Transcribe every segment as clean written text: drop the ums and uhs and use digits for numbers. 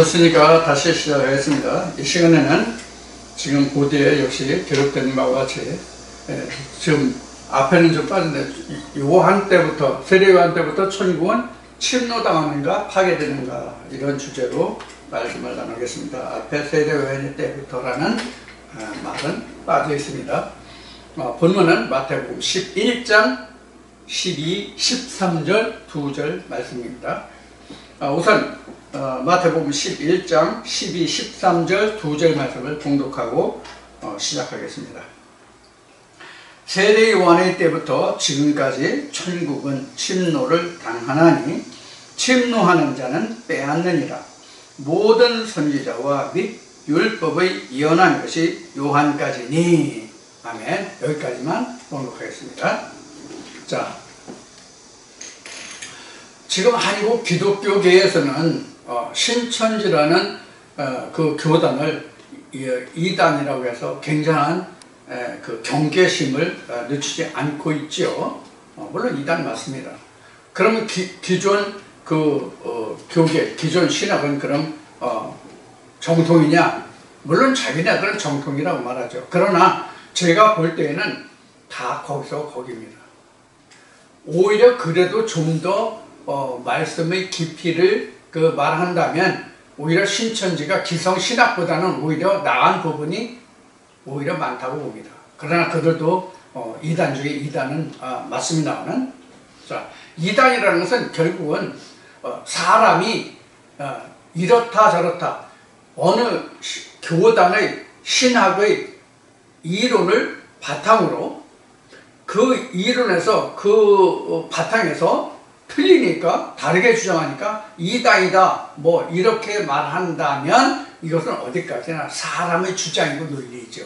오셨으니까 다시 시작하겠습니다. 이 시간에는 지금 보드에 역시 기록된 바와 같이 지금 앞에는 좀 빠졌는데 요한 때부터 세례 요한 때부터 천국은 침노당하는가 파괴되는가 이런 주제로 말씀을 나누겠습니다. 앞에 세례 요한 때부터라는 말은 빠져 있습니다. 본문은 마태복음 11장 12, 13절 2절 말씀입니다. 우선 마태복음 11장 12, 13절 2절 말씀을 봉독하고 시작하겠습니다. 세례 요한의 때부터 지금까지 천국은 침노를 당하나니 침노하는 자는 빼앗느니라. 모든 선지자와 및 율법의 예언한 것이 요한까지니. 아멘. 여기까지만 봉독하겠습니다. 자, 지금 한국 기독교계에서는 신천지라는 그 교단을 이단이라고 해서 굉장한 그 경계심을 늦추지 않고 있죠. 물론 이단 맞습니다. 그러면 기존 그 교계, 기존 신학은 그럼 정통이냐? 물론 자기네들은 정통이라고 말하죠. 그러나 제가 볼 때에는 다 거기서 거기입니다. 오히려 그래도 좀 더 말씀의 깊이를 말한다면 오히려 신천지가 기성신학보다는 오히려 나은 부분이 오히려 많다고 봅니다. 그러나 그들도 이단 중에 이단은 맞습니다만, 자, 이단이라는 것은 결국은 사람이 이렇다 저렇다 어느 교단의 신학의 이론을 바탕으로 그 이론에서 그 바탕에서 틀리니까 다르게 주장하니까 이단이다 뭐 이렇게 말한다면 이것은 어디까지나 사람의 주장이고 논리이죠.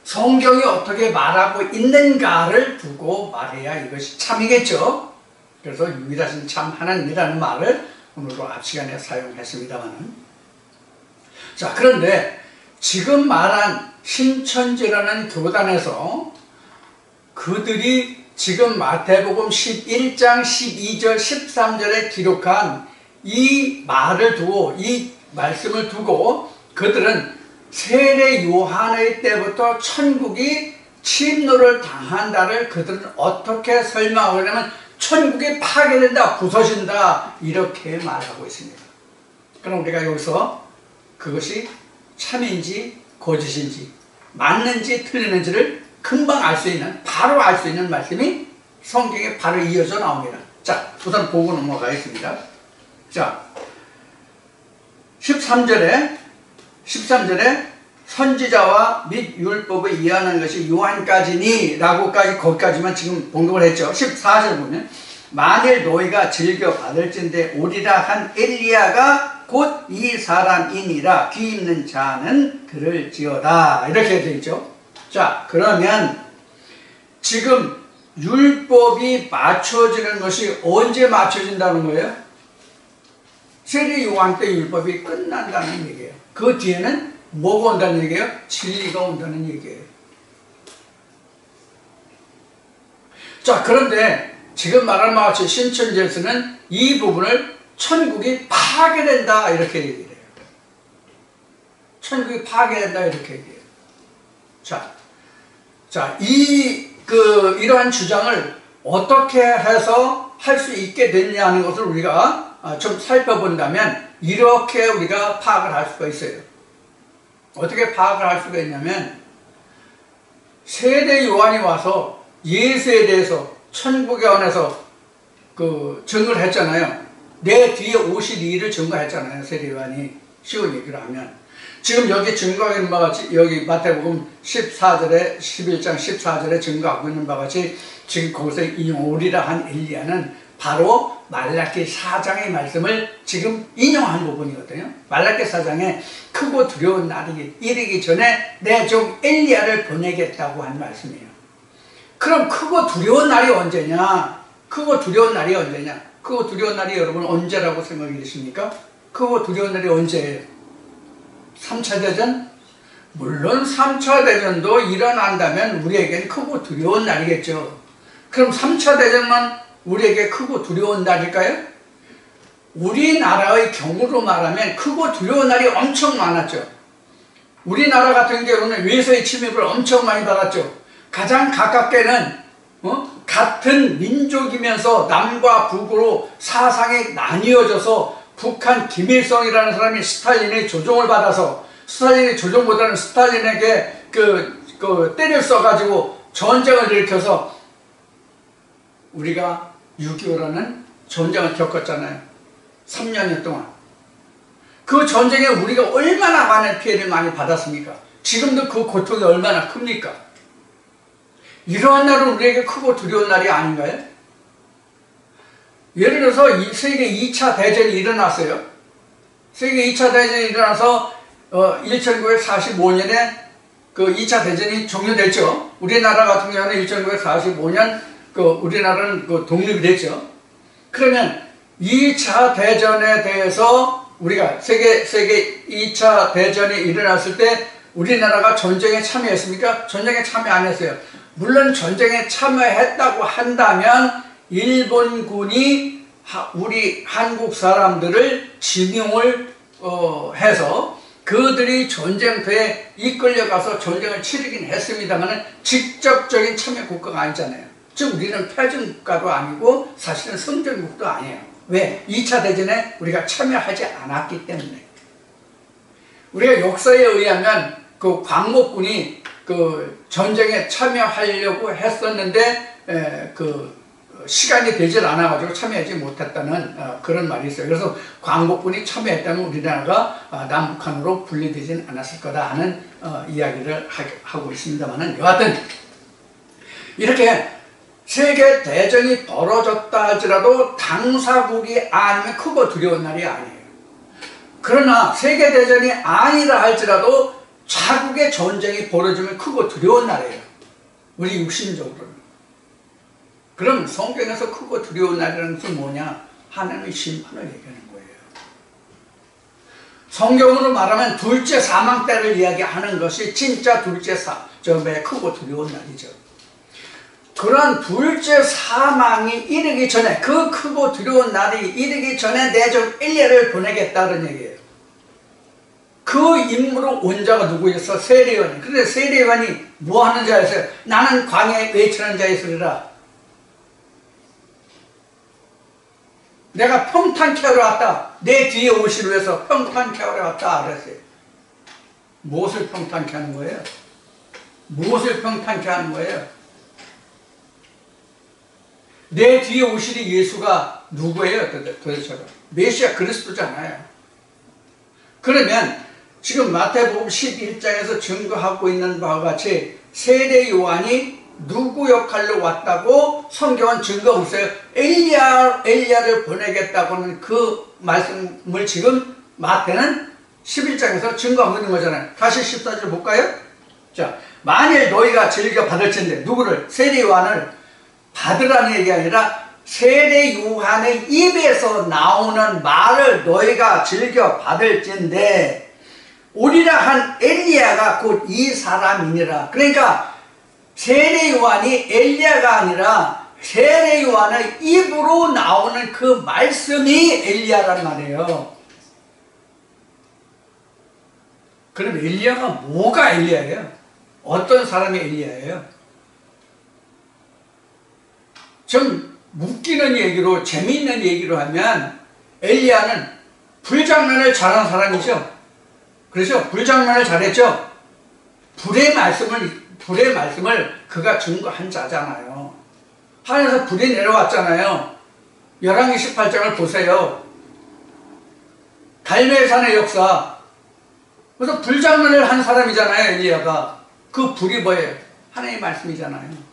성경이 어떻게 말하고 있는가를 두고 말해야 이것이 참이겠죠. 그래서 유일하신 참 하나님이라는 말을 오늘도 앞 시간에 사용했습니다만, 자, 그런데 지금 말한 신천지라는 교단에서 그들이 지금 마태복음 11장 12절 13절에 기록한 이 말을 두고 이 말씀을 두고 그들은 세례 요한의 때부터 천국이 침노를 당한다를 그들은 어떻게 설명하냐면 천국이 파괴된다, 부서진다 이렇게 말하고 있습니다. 그럼 우리가 여기서 그것이 참인지 거짓인지 맞는지 틀리는지를 금방 알 수 있는, 바로 알 수 있는 말씀이 성경에 바로 이어져 나옵니다. 자, 우선 보고 넘어가겠습니다. 자, 13절에 선지자와 및 율법을 이해하는 것이 요한까지니 라고까지 거기까지만 지금 봉독을 했죠. 14절 보면 만일 너희가 즐겨 받을진대 오리라 한 엘리야가 곧 이 사람이니라 귀 있는 자는 들을지어다 이렇게 되어 있죠. 자, 그러면 지금 율법이 맞춰지는 것이 언제 맞춰진다는 거예요? 세례 요한 때 율법이 끝난다는 얘기예요. 그 뒤에는 뭐가 온다는 얘기예요? 진리가 온다는 얘기예요. 자, 그런데 지금 말한 바와 같이 신천지에서는 이 부분을 천국이 파괴된다 이렇게 얘기해요. 천국이 파괴된다 이렇게 얘기해요. 자, 이러한 주장을 어떻게 해서 할 수 있게 됐냐는 것을 우리가 좀 살펴본다면 이렇게 우리가 파악을 할 수가 있어요. 어떻게 파악을 할 수가 있냐면 세례 요한이 와서 예수에 대해서 천국에 관해서 증거를 했잖아요. 내 뒤에 오실 이를 증거했잖아요. 세례 요한이 쉬운 얘기를 하면 지금 여기 증거하고 있는 바와 같이 여기 마태복음 14절에 11장 14절에 증거하고 있는 바와 같이 지금 거기서 인용오리라 한 엘리야는 바로 말라기 4장의 말씀을 지금 인용한 부분이거든요. 말라기 4장에 크고 두려운 날이 이르기 전에 내 종 엘리야를 보내겠다고 한 말씀이에요. 그럼 크고 두려운 날이 언제냐? 크고 두려운 날이 언제냐? 크고 두려운 날이 여러분 언제라고 생각이 되십니까? 크고 두려운 날이 언제예요? 3차 대전? 물론 3차 대전도 일어난다면 우리에겐 크고 두려운 날이겠죠. 그럼 3차 대전만 우리에게 크고 두려운 날일까요? 우리나라의 경우로 말하면 크고 두려운 날이 엄청 많았죠. 우리나라 같은 경우는 외세의 침입을 엄청 많이 받았죠. 가장 가깝게는 같은 민족이면서 남과 북으로 사상이 나뉘어져서 북한 김일성이라는 사람이 스탈린의 조종을 받아서 스탈린의 조종보다는 스탈린에게 때를 써가지고 전쟁을 일으켜서 우리가 6.25라는 전쟁을 겪었잖아요. 3년여 동안. 그 전쟁에 우리가 얼마나 많은 피해를 많이 받았습니까? 지금도 그 고통이 얼마나 큽니까? 이러한 날은 우리에게 크고 두려운 날이 아닌가요? 예를 들어서 세계 2차 대전이 일어났어요. 세계 2차 대전이 일어나서 1945년에 그 2차 대전이 종료됐죠. 우리나라 같은 경우는 1945년 우리나라는 독립이 됐죠. 그러면 2차 대전에 대해서 우리가 세계 2차 대전이 일어났을 때 우리나라가 전쟁에 참여했습니까? 전쟁에 참여 안 했어요. 물론 전쟁에 참여했다고 한다면 일본군이 우리 한국 사람들을 지명을 해서 그들이 전쟁터에 이끌려가서 전쟁을 치르긴 했습니다만 직접적인 참여 국가가 아니잖아요. 즉 우리는 패전국가도 아니고 사실은 성전국도 아니에요. 왜? 2차 대전에 우리가 참여하지 않았기 때문에. 우리가 역사에 의하면 그 광복군이 그 전쟁에 참여하려고 했었는데 시간이 되질 않아가지고 참여하지 못했다는 그런 말이 있어요. 그래서 광복군이 참여했다면 우리나라가 남북한으로 분리되지는 않았을 거다 하는 이야기를 하고 있습니다만은 여하튼 이렇게 세계 대전이 벌어졌다 할지라도 당사국이 아니면 크고 두려운 날이 아니에요. 그러나 세계 대전이 아니라 할지라도 자국의 전쟁이 벌어지면 크고 두려운 날이에요. 우리 육신적으로는. 그럼 성경에서 크고 두려운 날이라는 것은 뭐냐? 하나님의 심판을 얘기하는 거예요. 성경으로 말하면 둘째 사망 때를 이야기하는 것이 진짜 둘째 크고 두려운 날이죠. 그러한 둘째 사망이 이르기 전에 그 크고 두려운 날이 이르기 전에 내 종 엘리야를 보내겠다는 얘기예요. 그 임무로 온 자가 누구였어? 세례요한이. 그런데 세례요한이 뭐 하는 자였어요? 나는 광야에 외치는 자였으리라. 내가 평탄케 하러 왔다. 내 뒤에 오시기 위해서 평탄케 하러 왔다 그랬어요. 무엇을 평탄케 하는 거예요? 무엇을 평탄케 하는 거예요? 내 뒤에 오시리 예수가 누구예요? 도대체가 메시아 그리스도잖아요. 그러면 지금 마태복음 11장에서 증거하고 있는 바와 같이 세례 요한이 누구 역할로 왔다고 성경은 증거하고 있어요. 엘리야를 보내겠다고는 그 말씀을 지금 마태는 11장에서 증거하고 있는 거잖아요. 다시 14절 볼까요? 자, 만일 너희가 즐겨 받을진대 누구를? 세례 요한을 받으라는 얘기가 아니라 세례 요한의 입에서 나오는 말을 너희가 즐겨 받을진대 오리라 한 엘리야가 곧 이 사람이니라. 그러니까 세례 요한이 엘리야가 아니라 세례 요한의 입으로 나오는 그 말씀이 엘리야란 말이에요. 그럼 엘리야가 뭐가 엘리야예요? 어떤 사람이 엘리야예요? 좀 웃기는 얘기로 재미있는 얘기로 하면 엘리야는 불장난을 잘하는 사람이죠. 그래서 불장난을 잘했죠. 불의 말씀을 그가 증거한 자잖아요. 하늘에서 불이 내려왔잖아요. 열왕기 18장을 보세요. 갈멜산의 역사. 그래서 불장난을 한 사람이잖아요. 엘리야가. 그 불이 뭐예요? 하나님의 말씀이잖아요.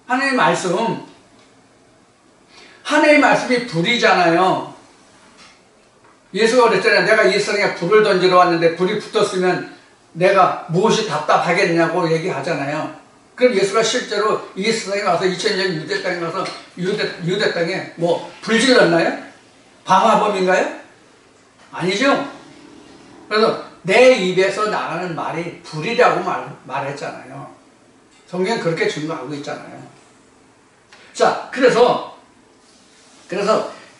하나님의 말씀, 하나님의 말씀이 불이잖아요. 예수가 그랬잖아요. 내가 이 세상에 불을 던지러 왔는데 불이 붙었으면 내가 무엇이 답답하겠냐고 얘기하잖아요. 그럼 예수가 실제로 이 세상에 와서 2000년 유대 땅에 와서 유대 땅에 뭐 불질렀나요? 방화범인가요? 아니죠. 그래서 내 입에서 나가는 말이 불이라고 말했잖아요. 성경은 그렇게 증거하고 있잖아요. 자, 그래서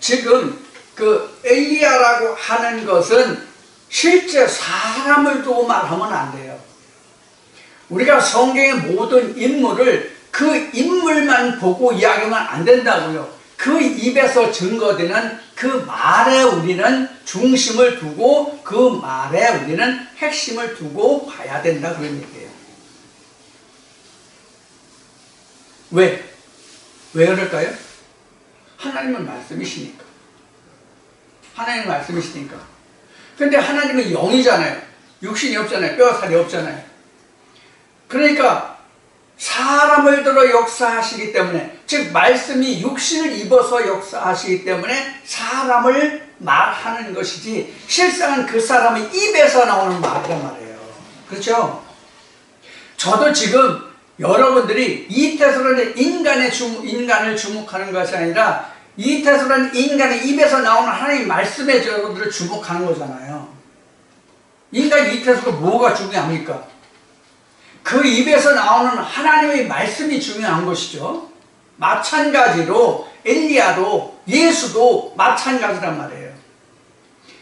지금 그 엘리야라고 하는 것은 실제 사람을 두고 말하면 안 돼요. 우리가 성경의 모든 인물을 그 인물만 보고 이야기하면 안 된다고요. 그 입에서 증거되는 그 말에 우리는 중심을 두고 그 말에 우리는 핵심을 두고 봐야 된다 그런 얘기예요. 왜? 왜 그럴까요? 하나님은 말씀이시니까. 하나님은 말씀이시니까. 근데 하나님은 영이잖아요. 육신이 없잖아요. 뼈와 살이 없잖아요. 그러니까 사람을 들어 역사하시기 때문에, 즉 말씀이 육신을 입어서 역사하시기 때문에 사람을 말하는 것이지 실상은 그 사람의 입에서 나오는 말이란 말이에요. 그렇죠? 저도 지금 여러분들이 이태수라는 인간을 주목하는 것이 아니라 이태수라는 인간의 입에서 나오는 하나님의 말씀에 여러분들을 주목하는 거잖아요. 인간 이태수가 뭐가 중요합니까? 그 입에서 나오는 하나님의 말씀이 중요한 것이죠. 마찬가지로 엘리야도 예수도 마찬가지란 말이에요.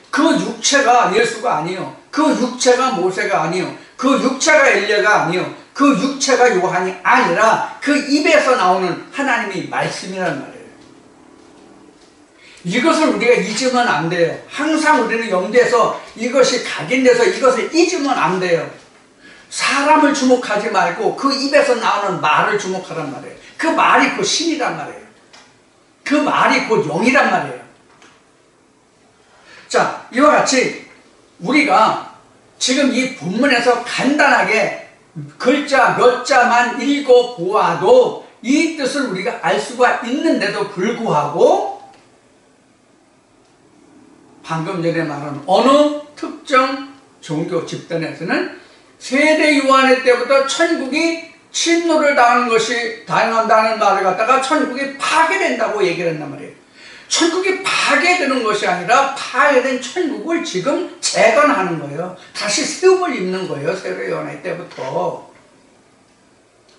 그 육체가 예수가 아니요, 그 육체가 모세가 아니요, 그 육체가 엘리야가 아니요, 그 육체가 요한이 아니라 그 입에서 나오는 하나님의 말씀이란 말이에요. 이것을 우리가 잊으면 안 돼요. 항상 우리는 염두에서 이것이 각인돼서 이것을 잊으면 안 돼요. 사람을 주목하지 말고 그 입에서 나오는 말을 주목하란 말이에요. 그 말이 곧 신이란 말이에요. 그 말이 곧 영이란 말이에요. 자, 이와 같이 우리가 지금 이 본문에서 간단하게 글자 몇 자만 읽어보아도 이 뜻을 우리가 알 수가 있는데도 불구하고 방금 전에 말한 어느 특정 종교 집단에서는 세례 요한의 때부터 천국이 침노를 당한다는 말을 갖다가 천국이 파괴된다고 얘기를 한단 말이에요. 천국이 파괴되는 것이 아니라 파괴된 천국을 지금 재건하는 거예요. 다시 세움을 입는 거예요. 세례 요한의 때부터.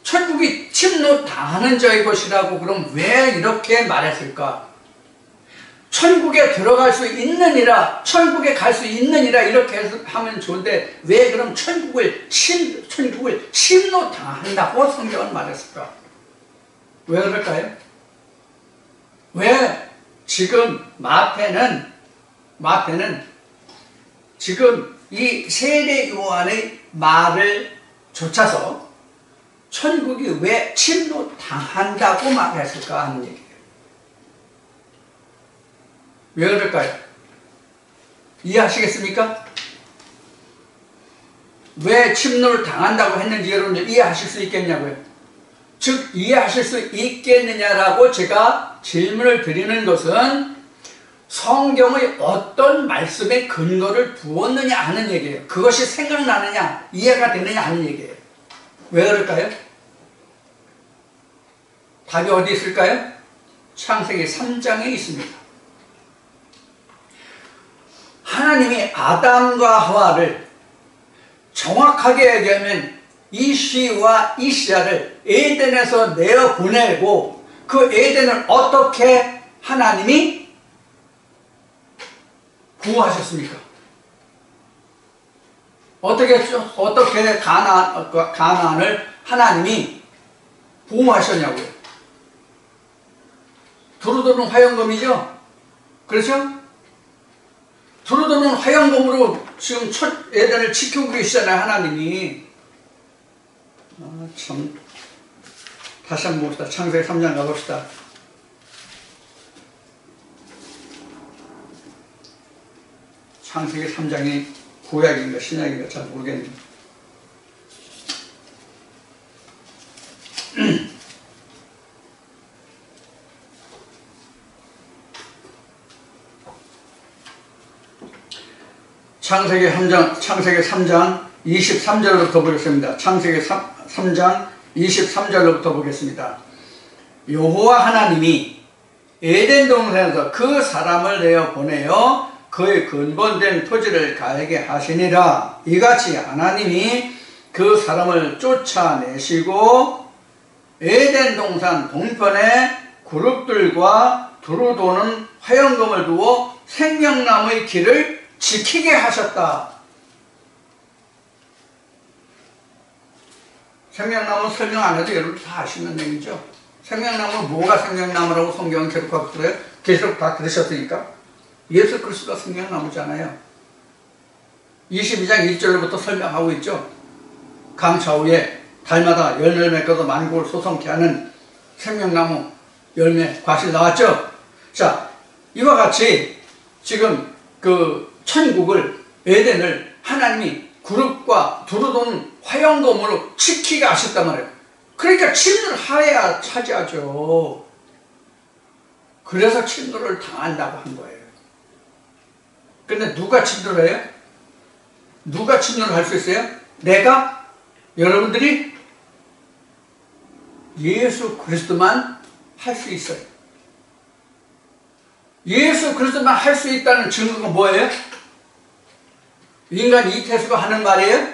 천국이 침노 당하는 자의 것이라고 그럼 왜 이렇게 말했을까? 천국에 들어갈 수 있느니라, 천국에 갈 수 있느니라 이렇게 하면 좋은데 왜 그럼 천국을 침노 당한다고 성경은 말했을까? 왜 그럴까요? 왜 지금 마태는 지금 이 세례 요한의 말을 좇아서 천국이 왜 침노 당한다고 말했을까 하는 얘기예요. 왜 그럴까요? 이해하시겠습니까? 왜 침노를 당한다고 했는지 여러분들 이해하실 수 있겠냐고요. 즉 이해하실 수 있겠느냐라고 제가 질문을 드리는 것은 성경의 어떤 말씀에 근거를 두었느냐 하는 얘기예요. 그것이 생각나느냐 이해가 되느냐 하는 얘기예요. 왜 그럴까요? 답이 어디 있을까요? 창세기 3장에 있습니다. 하나님이 아담과 하와를 정확하게 얘기하면 이시와 이시아를 에덴에서 내어보내고 그 에덴을 어떻게 하나님이 구하셨습니까? 어떻게 가나안을 하나님이 보호하셨냐고요. 두루두루 화영검이죠? 그렇죠? 두루두루 화영검으로 지금 첫 에덴을 지키고 계시잖아요, 하나님이. 참. 다시 한번 봅시다. 창세기 3장 가봅시다. 창세기 3장이 구약인가 신약인가 잘 모르겠네요. 창세기 3장 23절로부터 보겠습니다. 창세기 3장 23절로부터 보겠습니다. 여호와 하나님이 에덴 동산에서 그 사람을 내어 보내어 그의 근본된 토지를 갈게 하시니라. 이같이 하나님이 그 사람을 쫓아내시고 에덴 동산 동편에 그룹들과 두루 도는 화영검을 두어 생명나무의 길을 지키게 하셨다. 생명나무 설명 안 해도 여러분 다 아시는 얘기죠. 생명나무 뭐가 생명나무라고 성경은 기록하고 있어요? 계시록 다 들으셨으니까. 예수 그리스도가 생명나무잖아요. 22장 1절부터 설명하고 있죠. 강 좌우에 달마다 열매를 맺어서 만국을 소성케 하는 생명나무 열매 과실 나왔죠. 자, 이와 같이 지금 그 천국을, 에덴을 하나님이 구름과 두루도는 화영검으로 지키게 하셨단 말이에요. 그러니까 침노를 하여야 차지하죠. 그래서 침노를 당한다고 한 거예요. 근데 누가 침노를 해요? 누가 침노를 할 수 있어요? 내가? 여러분들이? 예수 그리스도만 할 수 있어요. 예수 그리스도만 할 수 있다는 증거가 뭐예요? 인간 이태수가 하는 말이에요?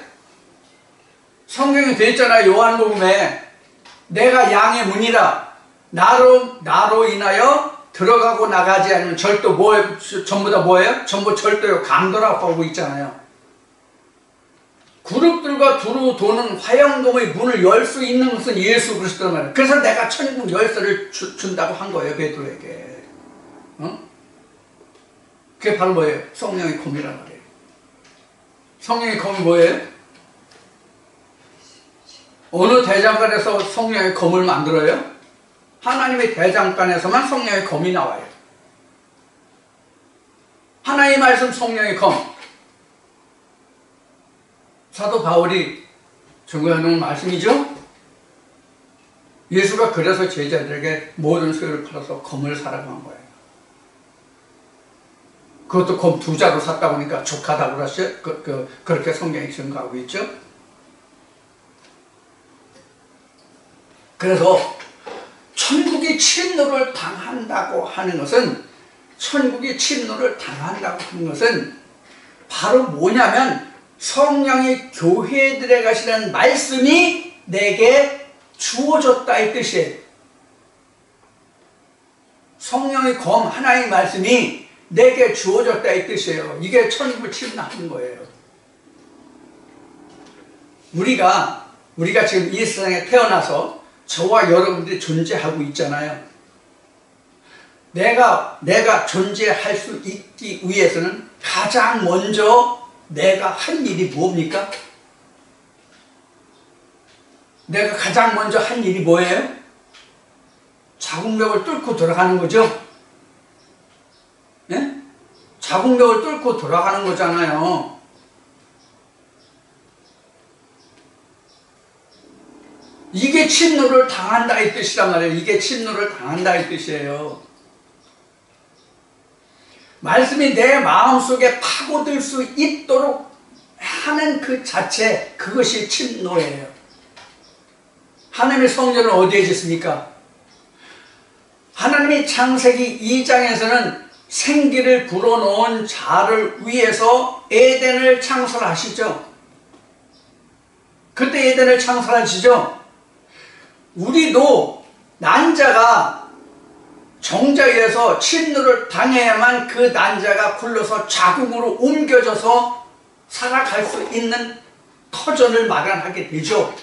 성경에 되어 있잖아요. 요한복음에 내가 양의 문이라 나로 인하여 들어가고 나가지 않으면 절도 뭐예요? 전부 다 뭐예요? 전부 절도요. 강도라고 하고 있잖아요. 그룹들과 두루 도는 화영검의 문을 열 수 있는 것은 예수 그리스도란 말이에요. 그래서 내가 천국 열쇠를 준다고 한 거예요. 베드로에게. 그게 바로 뭐예요? 성령의 검이란 말이에요. 성령의 검이 뭐예요? 어느 대장간에서 성령의 검을 만들어요? 하나님의 대장간에서만 성령의 검이 나와요. 하나님의 말씀 성령의 검. 사도 바울이 증거해놓은 말씀이죠. 예수가 그래서 제자들에게 모든 소유를 팔아서 검을 사라고 한 거예요. 그것도 검 2자로 샀다 보니까 족하다고 그랬어요. 그렇게 성경이 증거하고 있죠. 그래서 천국이 침노를 당한다고 하는 것은, 천국이 침노를 당한다고 하는 것은 바로 뭐냐면 성령이 교회들에 가시는 말씀이 내게 주어졌다 이 뜻이에요. 성령의 검, 하나님의 말씀이 내게 주어졌다 이 뜻이에요. 이게 천국을 침노하는 거예요. 우리가 지금 이 세상에 태어나서 저와 여러분들이 존재하고 있잖아요. 내가 존재할 수 있기 위해서는 가장 먼저 내가 한 일이 뭡니까? 내가 가장 먼저 한 일이 뭐예요? 자궁벽을 뚫고 들어가는 거죠? 네? 자궁벽을 뚫고 들어가는 거잖아요. 이게 침노를 당한다 이 뜻이란 말이에요. 이게 침노를 당한다 이 뜻이에요. 말씀이 내 마음속에 파고들 수 있도록 하는 그 자체, 그것이 침노예요. 하나님의 성전을 어디에 짓습니까? 하나님이 창세기 2장에서는 생기를 불어넣은 자를 위해서 에덴을 창설하시죠. 그때 에덴을 창설하시죠. 우리도 난자가 정자에서 침노를 당해야만 그 난자가 굴러서 자궁으로 옮겨져서 살아갈 수 있는 터전을 마련하게 되죠.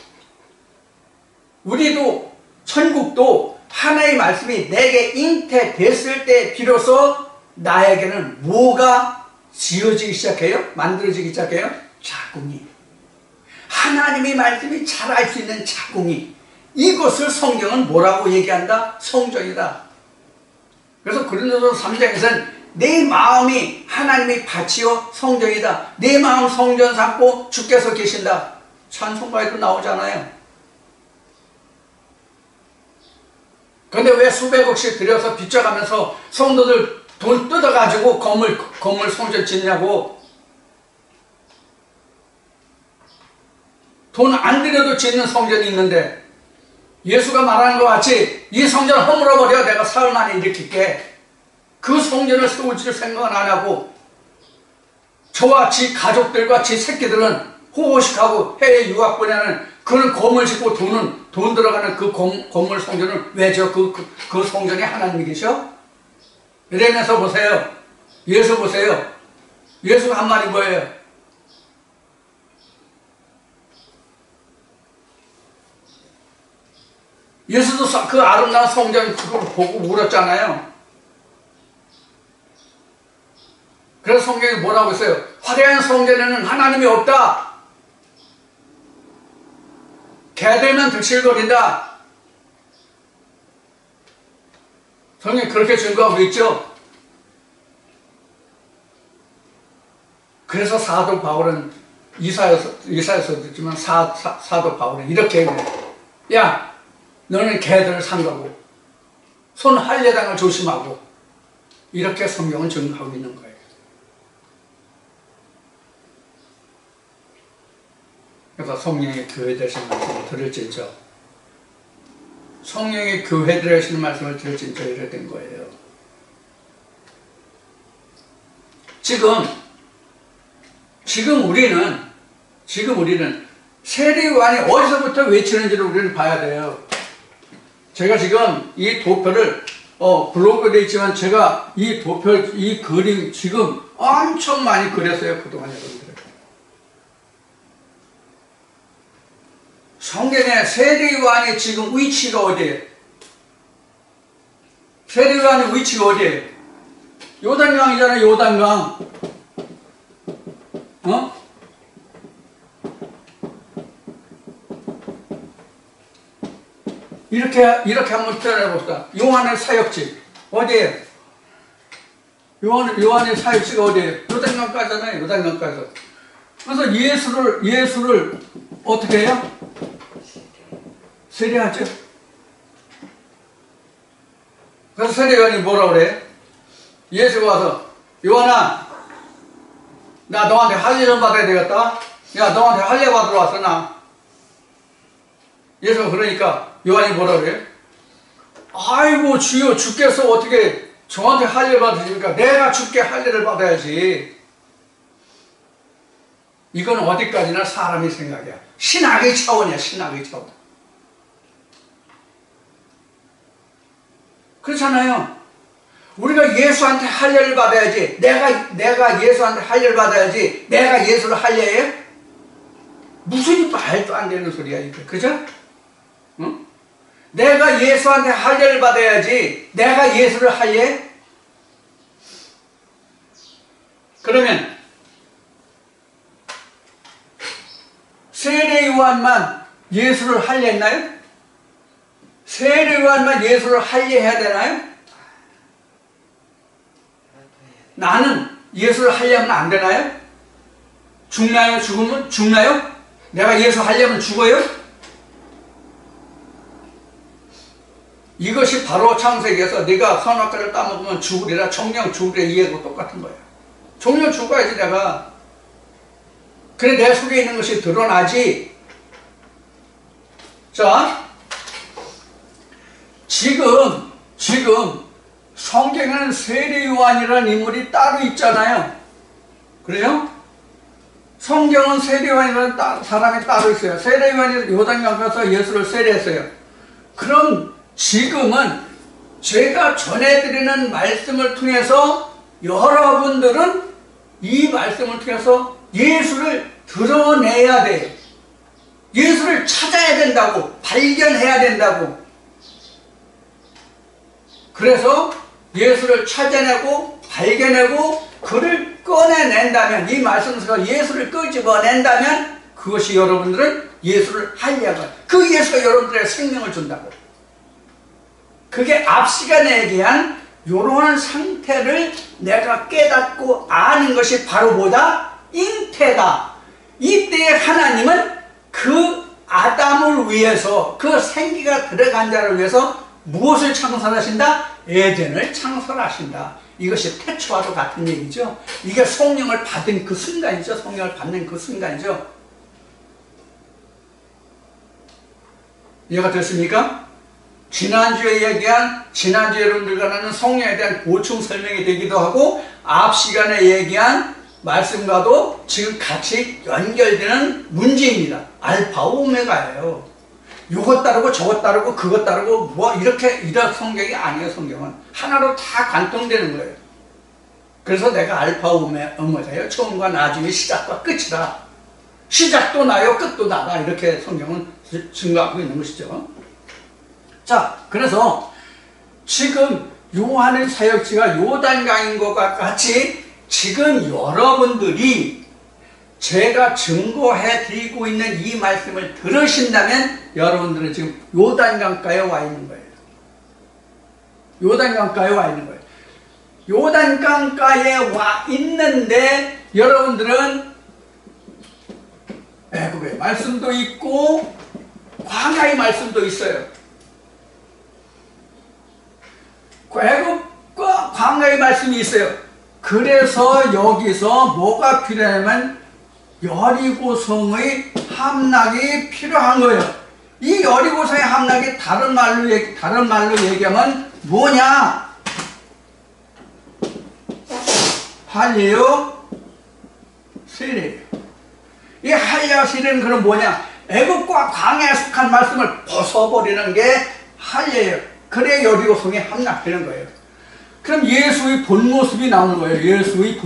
우리도 천국도 하나의 말씀이 내게 잉태됐을 때 비로소 나에게는 뭐가 지어지기 시작해요? 만들어지기 시작해요? 자궁이. 하나님의 말씀이 자랄 수 있는 자궁이. 이것을 성경은 뭐라고 얘기한다? 성전이다. 그래서 고린도서 3장에서는 내 마음이 하나님의 밭이요 성전이다. 내 마음 성전 삼고 주께서 계신다. 찬송가에도 나오잖아요. 그런데 왜 수백억씩 들여서 빚져가면서 성도들 돈 뜯어가지고 건물 성전 짓냐고. 돈 안 들여도 짓는 성전이 있는데 예수가 말하는 것 같이 이 성전 허물어버려 내가 사흘 만에 일으킬게. 그 성전을 세울지를 생각은 안 하고 저와 지 가족들과 지 새끼들은 호호식하고 해외 유학 보내는 그는 건물 짓고 돈 들어가는 그 건물 성전을 왜 저 그 성전에 하나님이 계셔? 이러면서 보세요. 예수 보세요. 예수가 한 말이 뭐예요? 예수도 그 아름다운 성전 그걸 보고 울었잖아요. 그래서 성경이 뭐라고 했어요? 화려한 성전에는 하나님이 없다. 개들면 득실거린다. 성경이 그렇게 증거하고 있죠. 그래서 사도 바울은 이사야서 듣지만 사도 바울은 이렇게 얘기해요. 야, 너는 개들을 삼가고 손 할례당을 조심하고, 이렇게 성경은 증거하고 있는 거예요. 그래서 성령의 교회 되시는 말씀을 들을진저, 성령의 교회 되시는 말씀을 들을진저 이래 된 거예요. 지금 우리는 세례요한이 어디서부터 외치는지를 우리는 봐야 돼요. 제가 지금 이 도표를 블로그에 되어 있지만 제가 이 도표, 이 그림 지금 엄청 많이 그렸어요. 그동안 여러분들. 성경에 세례요한이 지금 위치가 어디예요? 세례요한의 위치가 어디예요? 요단강이잖아요. 요단강. 이렇게 한번 표현해봅시다. 요한의 사역지 어디에요? 요한의 사역지가 어디에요? 요단강가잖아요. 요단강가에서. 그래서 예수를 어떻게 해요? 세례하죠. 그래서 세례요한이 뭐라 그래요? 예수가 와서, 요한아, 나 너한테 할례 좀 받아야 되겠다. 야, 너한테 할례 받으러 왔어 나. 예수가 그러니까 요한이 뭐라 그래요? 아이고 주여, 주께서 어떻게 저한테 할례 받으십니까? 내가 주께 할례를 받아야지. 이건 어디까지나 사람의 생각이야. 신학의 차원이야. 신학의 차원. 그렇잖아요. 우리가 예수한테 할례를 받아야지. 내가 예수한테 할례를 받아야지. 내가 예수를 할례해요? 무슨 말도 안 되는 소리야 이게. 그죠? 응? 내가 예수한테 할례를 받아야지. 내가 예수를 할례해? 그러면 세례요한만 예수를 할례했나요? 세례요한만 예수를 할례해야 되나요? 나는 예수를 할례하면 안 되나요? 죽나요? 죽으면 죽나요? 내가 예수 할례하면 죽어요? 이것이 바로 창세기에서 네가 선악과를 따먹으면 죽으리라, 정령 죽으리라, 이해하고 똑같은 거야. 정령 죽어야지 내가. 그래 내 속에 있는 것이 드러나지. 자, 지금 성경에는 세례요한이라는 인물이 따로 있잖아요. 그래요? 성경은 세례요한이라는 사람이 따로 있어요. 세례요한이 요단강 가서 예수를 세례했어요. 그럼 지금은 제가 전해드리는 말씀을 통해서 여러분들은 이 말씀을 통해서 예수를 드러내야 돼요. 예수를 찾아야 된다고, 발견해야 된다고. 그래서 예수를 찾아내고 발견하고 그를 꺼내낸다면, 이 말씀에서 예수를 끄집어낸다면 그것이 여러분들은 예수를 할례하고, 그 예수가 여러분들에게 생명을 준다고. 그게 앞 시간에 얘기한 이러한 상태를 내가 깨닫고 아는 것이 바로 뭐다? 잉태다. 이때 하나님은 그 아담을 위해서, 그 생기가 들어간 자를 위해서 무엇을 창설하신다? 에덴을 창설하신다. 이것이 태초와도 같은 얘기죠. 이게 성령을 받은 그 순간이죠. 성령을 받는 그 순간이죠. 이해가 됐습니까? 지난주에 여러분들과 나는 성령에 대한 보충 설명이 되기도 하고, 앞 시간에 얘기한 말씀과도 지금 같이 연결되는 문제입니다. 알파 오메가예요. 요것 따르고 저것 따르고 그것 따르고 뭐 이렇게 이런 성경이 아니에요. 성경은 하나로 다 관통되는 거예요. 그래서 내가 알파 오메가예요. 처음과 나중에 시작과 끝이다. 시작도 나요, 끝도 나다. 이렇게 성경은 증거하고 있는 것이죠. 자, 그래서 지금 요한의 사역지가 요단강인 것과 같이 지금 여러분들이 제가 증거해 드리고 있는 이 말씀을 들으신다면 여러분들은 지금 요단강가에 와 있는 거예요. 요단강가에 와 있는 거예요. 요단강가에 와 있는데 여러분들은 애굽의 말씀도 있고 광야의 말씀도 있어요. 애굽과 광야의 말씀이 있어요. 그래서 여기서 뭐가 필요하냐면 여리고성의 함락이 필요한 거예요. 이 여리고성의 함락이 다른 말로 얘기하면 뭐냐? 할례요, 세례예요. 이 할례와 세례는 그럼 뭐냐? 애굽과 광야에 속한 말씀을 벗어버리는 게 할례예요. 그래 여리고성이 함락되는 거예요. 그럼 예수의 본 모습이 나오는 거예요. 예수의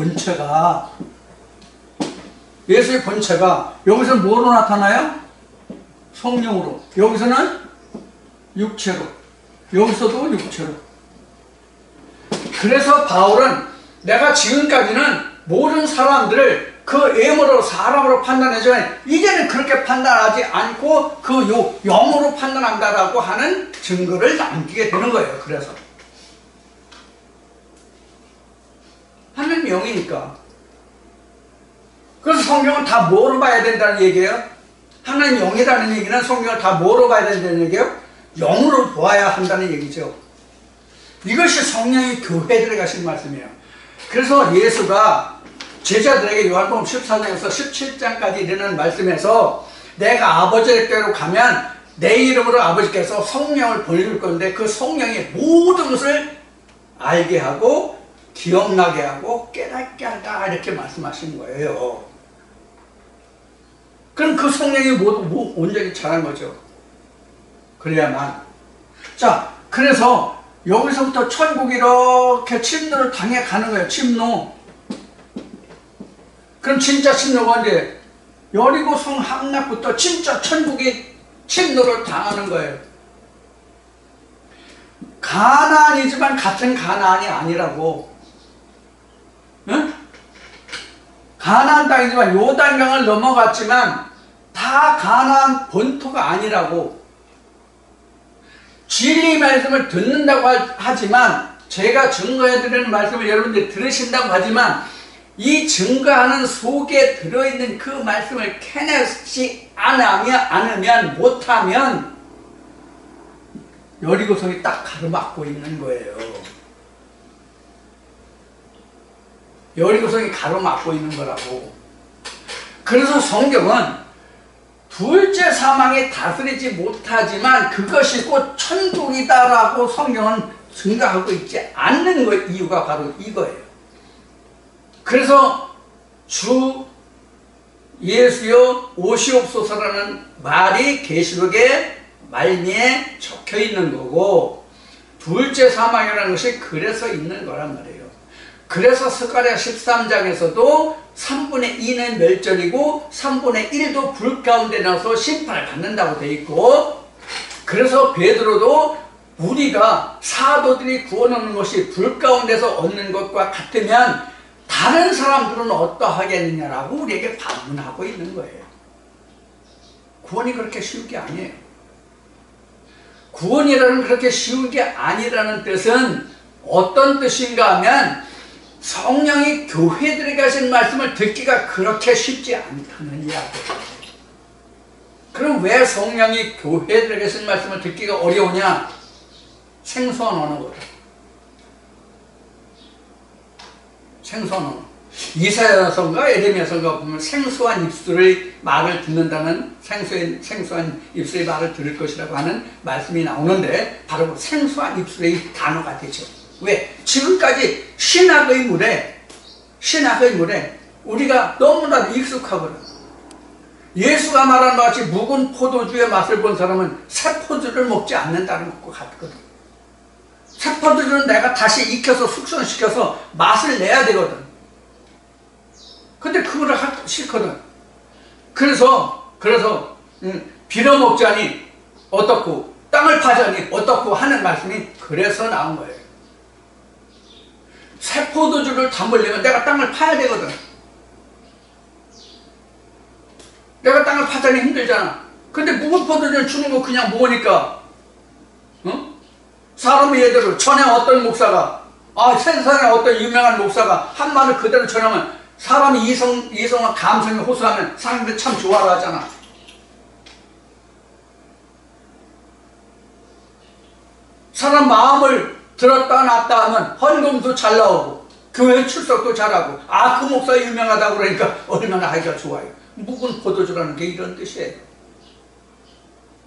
본체가 여기서 뭐로 나타나요? 성령으로. 여기서는 육체로. 여기서도 육체로. 그래서 바울은 내가 지금까지는 모든 사람들을 그 외모로 사람으로 판단해주면 이제는 그렇게 판단하지 않고 그 영으로 판단한다라고 하는 증거를 남기게 되는 거예요. 그래서 하나님 영이니까. 그래서 성경은 다 뭐로 봐야 된다는 얘기예요? 하나님 영이라는 얘기는 성경을 다 뭐로 봐야 된다는 얘기예요? 영으로 보아야 한다는 얘기죠. 이것이 성령이 교회들에 가신 말씀이에요. 그래서 예수가 제자들에게 요한복음 14장에서 17장까지 이르는 말씀에서 내가 아버지께로 가면 내 이름으로 아버지께서 성령을 보내줄 건데 그 성령이 모든 것을 알게 하고 기억나게 하고 깨닫게 한다 이렇게 말씀하신 거예요. 그럼 그 성령이 모두 온전히 잘한 거죠. 그래야만. 자, 그래서 여기서부터 천국이 이렇게 침노를 당해 가는 거예요. 침노. 그럼 진짜 침노가 언제? 여리고성 함락부터 진짜 천국이 침노를 당하는 거예요. 가나안이지만 같은 가나안이 아니라고. 응? 가나안 땅이지만 요단강을 넘어갔지만 다 가나안 본토가 아니라고. 진리 말씀을 듣는다고 하지만 제가 증거해드리는 말씀을 여러분들이 들으신다고 하지만 이 증거하는 속에 들어있는 그 말씀을 캐내지 않으면 못하면 여리고성이 딱 가로막고 있는 거예요. 여리고성이 가로막고 있는 거라고. 그래서 성경은 둘째 사망이 다스리지 못하지만 그것이 곧 천국이다라고 성경은 증거하고 있지 않는 이유가 바로 이거예요. 그래서 주 예수여 오시옵소서라는 말이 계시록의 말미에 적혀 있는 거고 둘째 사망이라는 것이 그래서 있는 거란 말이에요. 그래서 스가랴 13장에서도 3분의 2는 멸절이고 3분의 1도 불 가운데 나서 심판을 받는다고 되어 있고 그래서 베드로도 우리가 사도들이 구원 얻는 것이 불 가운데서 얻는 것과 같으면 다른 사람들은 어떠하겠느냐라고 우리에게 반문하고 있는 거예요. 구원이 그렇게 쉬운 게 아니에요. 구원이라는 그렇게 쉬운 게 아니라는 뜻은 어떤 뜻인가 하면 성령이 교회들에게 하신 말씀을 듣기가 그렇게 쉽지 않다는 이야기예요. 그럼 왜 성령이 교회들에게 하신 말씀을 듣기가 어려우냐? 생소한 언어거든. 생소한 언어. 이사야서인가 에레미야서인가 보면 생소한 입술의 말을 듣는다는 생소한 입술의 말을 들을 것이라고 하는 말씀이 나오는데 바로 생소한 입술의 단어가 되죠. 왜? 지금까지 신학의 물에 우리가 너무나도 익숙하거든. 예수가 말한 것 같이 묵은 포도주의 맛을 본 사람은 새 포도주를 먹지 않는다는 것 같거든. 새 포도주는 내가 다시 익혀서 숙성시켜서 맛을 내야 되거든. 근데 그거를 하기 싫거든. 그래서 빌어먹자니 어떻고 땅을 파자니 어떻고 하는 말씀이 그래서 나온 거예요. 새 포도주를 담으려면 내가 땅을 파야 되거든. 내가 땅을 파자니 힘들잖아. 근데 묵은 포도주를 주는 거 그냥 먹으니까 사람이 예대로 전에 어떤 목사가 세상에 어떤 유명한 목사가 한 말을 그대로 전하면 사람이 이성과 감성이 호소하면 사람들이 참 좋아라 하잖아. 사람 마음을 들었다 놨다 하면 헌금도 잘 나오고 교회 출석도 잘하고 그 목사 유명하다고 그러니까 얼마나 하기가 좋아요. 묵은 포도주라는 게 이런 뜻이에요.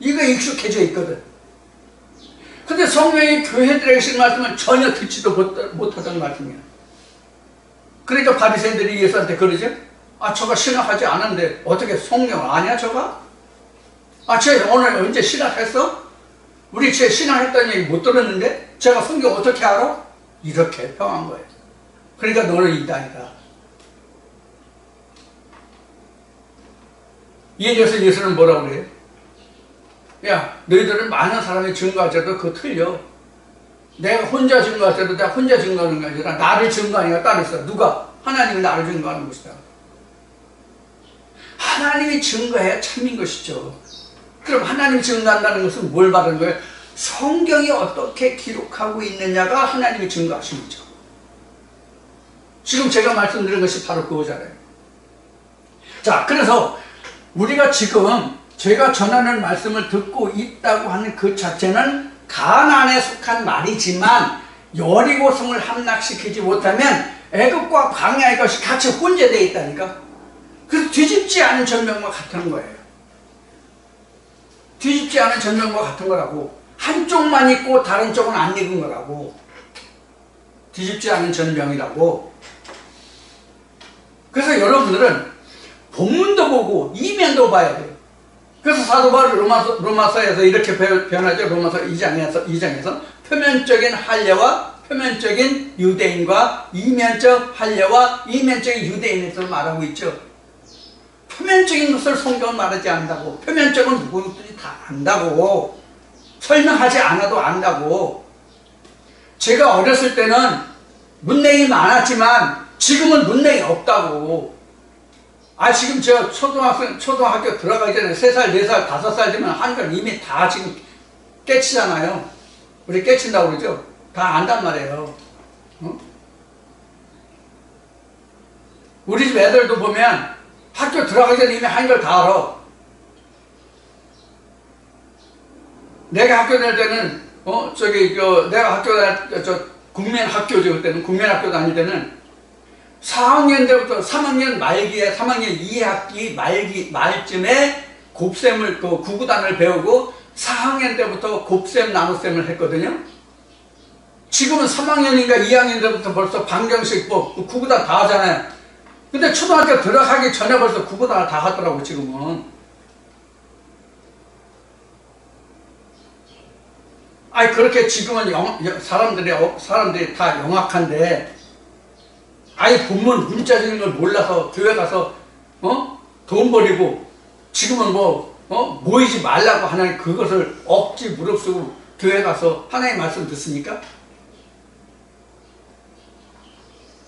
이거 익숙해져 있거든. 근데 성령이 교회들에게 하신 말씀은 전혀 듣지도 못하던 말씀이야. 그러니까 바리새인들이 예수한테 그러죠. 저가 신학하지 않은데 어떻게 성령 아냐 저가? 쟤 오늘 언제 신학했어? 우리 쟤 신학했다는 얘기 못 들었는데 제가 성경 어떻게 알아? 이렇게 평한 거예요. 그러니까 너는 이단이다. 이에 대해서 예수는 뭐라고 그래요? 야, 너희들은 많은 사람이 증거할 때도 그거 틀려. 내가 혼자 증거할 때도 내가 혼자 증거하는 게 아니라 나를 증거하는 게 따로 있어. 누가? 하나님이 나를 증거하는 것이다. 하나님이 증거해야 참인 것이죠. 그럼 하나님이 증거한다는 것은 뭘 말하는 거예요? 성경이 어떻게 기록하고 있느냐가 하나님이 증거하신 거죠. 지금 제가 말씀드린 것이 바로 그거잖아요. 자, 그래서 우리가 지금 제가 전하는 말씀을 듣고 있다고 하는 그 자체는 가나안에 속한 말이지만 여리고성을 함락시키지 못하면 애굽과 광야의 것이 같이 혼재되어 있다니까. 그래서 뒤집지 않은 전명과 같은 거예요. 뒤집지 않은 전명과 같은 거라고. 한쪽만 있고 다른 쪽은 안 익은 거라고. 뒤집지 않은 전명이라고. 그래서 여러분들은 본문도 보고 이면도 봐야 돼요. 그래서 사도 바울이 로마서에서 이렇게 표현하죠. 로마서 2장에서 표면적인 할례와 표면적인 유대인과 이면적 할례와 이면적인 유대인에서 말하고 있죠. 표면적인 것을 성경은 말하지 않는다고. 표면적은 누구든지 다 안다고. 설명하지 않아도 안다고. 제가 어렸을 때는 문맹이 많았지만 지금은 문맹이 없다고. 지금 제가 초등학교 들어가기 전에 3살, 4살, 5살 되면 한글 이미 다 지금 깨치잖아요. 우리 깨친다고 그러죠? 다 안단 말이에요. 우리 집 애들도 보면 학교 들어가기 전에 이미 한글 다 알아. 내가 학교 다닐 때는, 내가 학교 국민학교죠. 그때는 국민학교 다닐 때는 4학년 때부터 3학년 말기에 3학년 2학기 말쯤에 곱셈을 구구단을 배우고 4학년 때부터 곱셈 나눗셈을 했거든요. 지금은 3학년인가 2학년 때부터 벌써 방정식법 구구단 다 하잖아요. 근데 초등학교 들어가기 전에 벌써 구구단을 다 하더라고 지금은. 그렇게 지금은 사람들이 다 영악한데 본문 문자적인 걸 몰라서 교회 가서 돈 버리고 지금은 모이지 말라고 하는 그것을 억지 무릅쓰고 교회 가서 하나님 말씀 듣습니까?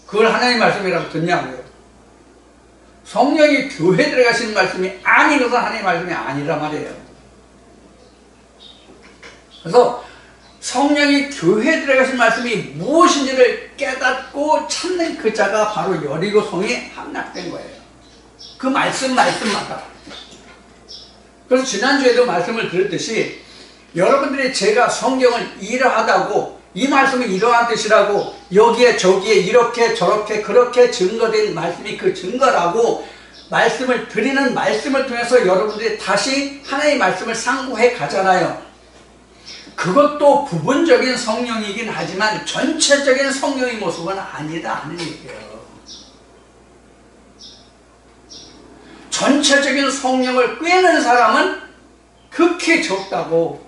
그걸 하나님 말씀이라고 듣냐고요. 성령이 교회들에 가시는 말씀이 아닌 것은 하나님 말씀이 아니란 말이에요. 그래서 성령이 교회들에 가신 말씀이 무엇인지를 깨닫고 찾는 그 자가 바로 여리고성이 함락된 거예요. 그 말씀마다. 그래서 지난주에도 말씀을 드렸듯이 여러분들이 제가 성경을 이러하다고 이 말씀은 이러한 뜻이라고 여기에 저기에 이렇게 저렇게 그렇게 증거된 말씀이 그 증거라고 말씀을 드리는 말씀을 통해서 여러분들이 다시 하나님의 말씀을 상고해 가잖아요. 그것도 부분적인 성령이긴 하지만 전체적인 성령의 모습은 아니다 하는 얘기예요. 전체적인 성령을 꿰는 사람은 극히 적다고.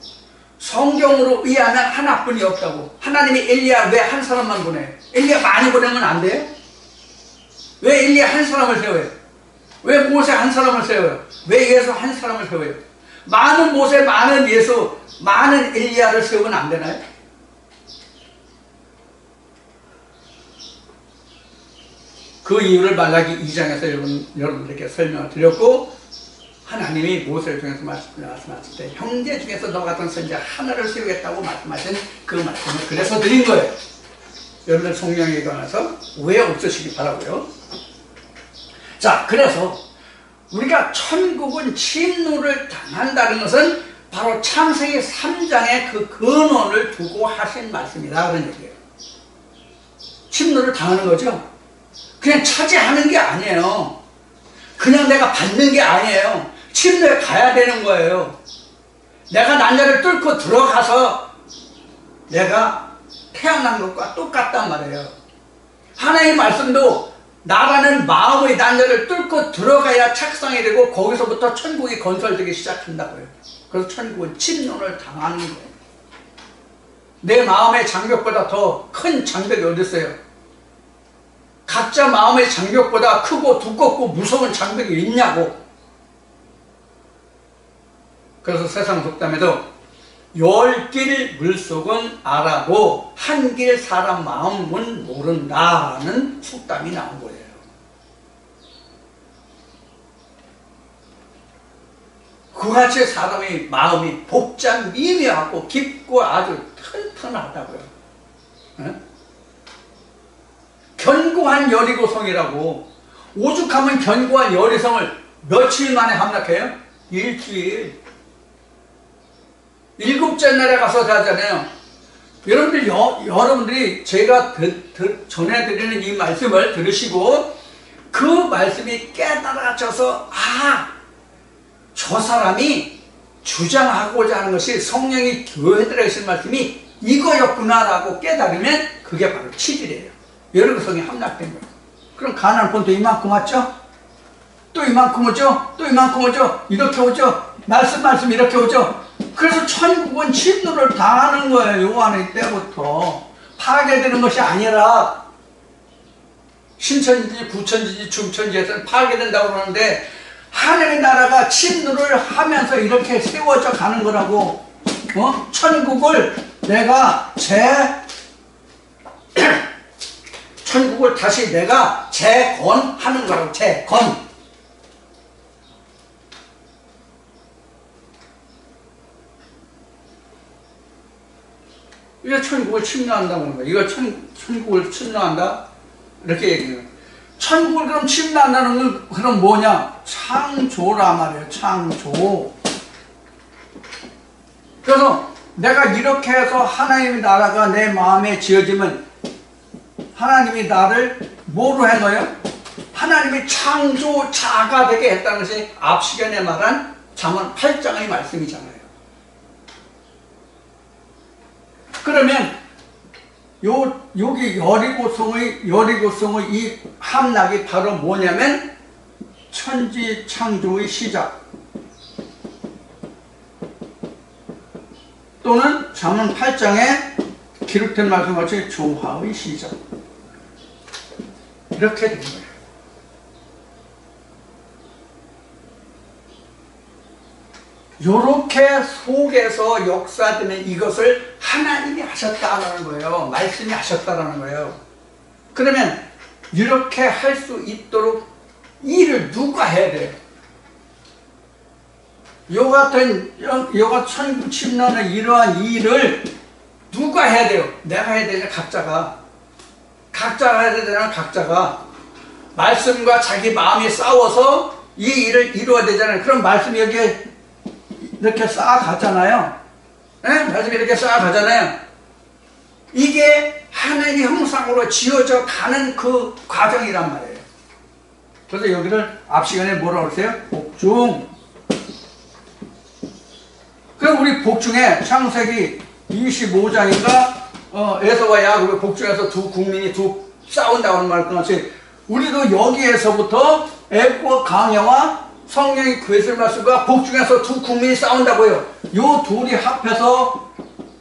성경으로 의하면 하나뿐이 없다고. 하나님이 엘리야 왜 한 사람만 보내요? 엘리야 많이 보내면 안 돼요? 왜 엘리야 한 사람을 세워요? 왜 모세 한 사람을 세워요? 왜 예수 한 사람을 세워요? 많은 모세, 많은 예수, 많은 엘리야를 세우면 안 되나요? 그 이유를 말라기 2장에서 여러분들께 설명을 드렸고, 하나님이 모세를 통해서 말씀하실 때 형제 중에서 너 같은 선지자 하나를 세우겠다고 말씀하신 그 말씀을 그래서 드린 거예요. 여러분들 성령에 관해서 오해 없으시기 바라고요. 자, 그래서 우리가 천국은 침노를 당한다는 것은 바로 창세기 3장의 그 근원을 두고 하신 말씀이다, 그런 얘기예요. 침노를 당하는 거죠. 그냥 차지하는 게 아니에요. 그냥 내가 받는 게 아니에요. 침노에 가야 되는 거예요. 내가 난자를 뚫고 들어가서 내가 태어난 것과 똑같단 말이에요. 하나님의 말씀도 나라는 마음의 난자를 뚫고 들어가야 착상이 되고 거기서부터 천국이 건설되기 시작한다고요. 그래서 천국은 침노를 당하는 거예요. 내 마음의 장벽보다 더 큰 장벽이 어디 있어요? 각자 마음의 장벽보다 크고 두껍고 무서운 장벽이 있냐고. 그래서 세상 속담에도 10길 물속은 알아도 한 길 사람 마음은 모른다는 속담이 나온 거예요. 그같이 사람의 마음이 복잡 미묘하고 깊고 아주 튼튼하다고요. 네? 견고한 여리고성이라고. 오죽하면 견고한 여리성을 며칠 만에 함락해요? 일주일. 7째 날에 가서 자잖아요. 여러분들이 제가 전해드리는 이 말씀을 들으시고 그 말씀이 깨달아져서 저 사람이 주장하고자 하는 것이 성령이 교회들에게 하신 말씀이 이거였구나라고 깨달으면 그게 바로 7일이에요. 여리고성이 함락된 거예요. 그럼 가나안 본토 이만큼 왔죠? 또 이만큼 오죠? 또 이만큼 오죠? 이렇게 오죠? 말씀 이렇게 오죠? 그래서 천국은 침노를 당하는 거예요. 요한의 때부터. 파괴되는 것이 아니라 신천지, 부천지, 중천지에서는 파괴된다고 그러는데 하늘의 나라가 침노를 하면서 이렇게 세워져 가는 거라고. 천국을 내가 천국을 다시 내가 재건하는 거라고. 재건. 이거 천국을 침노한다는 거예요. 이거 천국을 침노한다? 이렇게 얘기해요. 천국을 그럼 침노한다는 건 그럼 뭐냐? 창조라 말이에요. 창조. 그래서 내가 이렇게 해서 하나님의 나라가 내 마음에 지어지면 하나님이 나를 뭐로 한 거예요? 하나님이 창조자가 되게 했다는 것이 앞 시간에 말한 잠언 8장의 말씀이잖아요. 그러면 여기 여리고성의 이 함락이 바로 뭐냐면 천지 창조의 시작 또는 잠언 8장에 기록된 말씀같이 조화의 시작 이렇게 된 거예요. 요렇게 속에서 역사되는 이것을 하나님이 하셨다라는 거예요. 말씀이 하셨다라는 거예요. 그러면 이렇게 할 수 있도록 일을 누가 해야 돼요? 요가 천국 침노는 이러한 일을 누가 해야 돼요? 내가 해야 되냐? 각자가 해야 되잖아. 각자가 말씀과 자기 마음이 싸워서 이 일을 이루어야 되잖아요. 그럼 말씀이 여기에 이렇게 쌓아가잖아요. 네? 말씀이 이렇게 쌓아가잖아요. 이게 하나님의 형상으로 지어져 가는 그 과정이란 말이에요. 그래서 여기를 앞 시간에 뭐라고 그랬어요? 복중. 그럼 우리 복중에 창세기 25장인가 에서와 야곱의 복중에서 두 국민이 싸운다고 하는 말 같이 우리도 여기에서부터 애굽과 강야와 성령이 그리스도의 말씀과 복중에서 두 국민이 싸운다고요. 요 둘이 합해서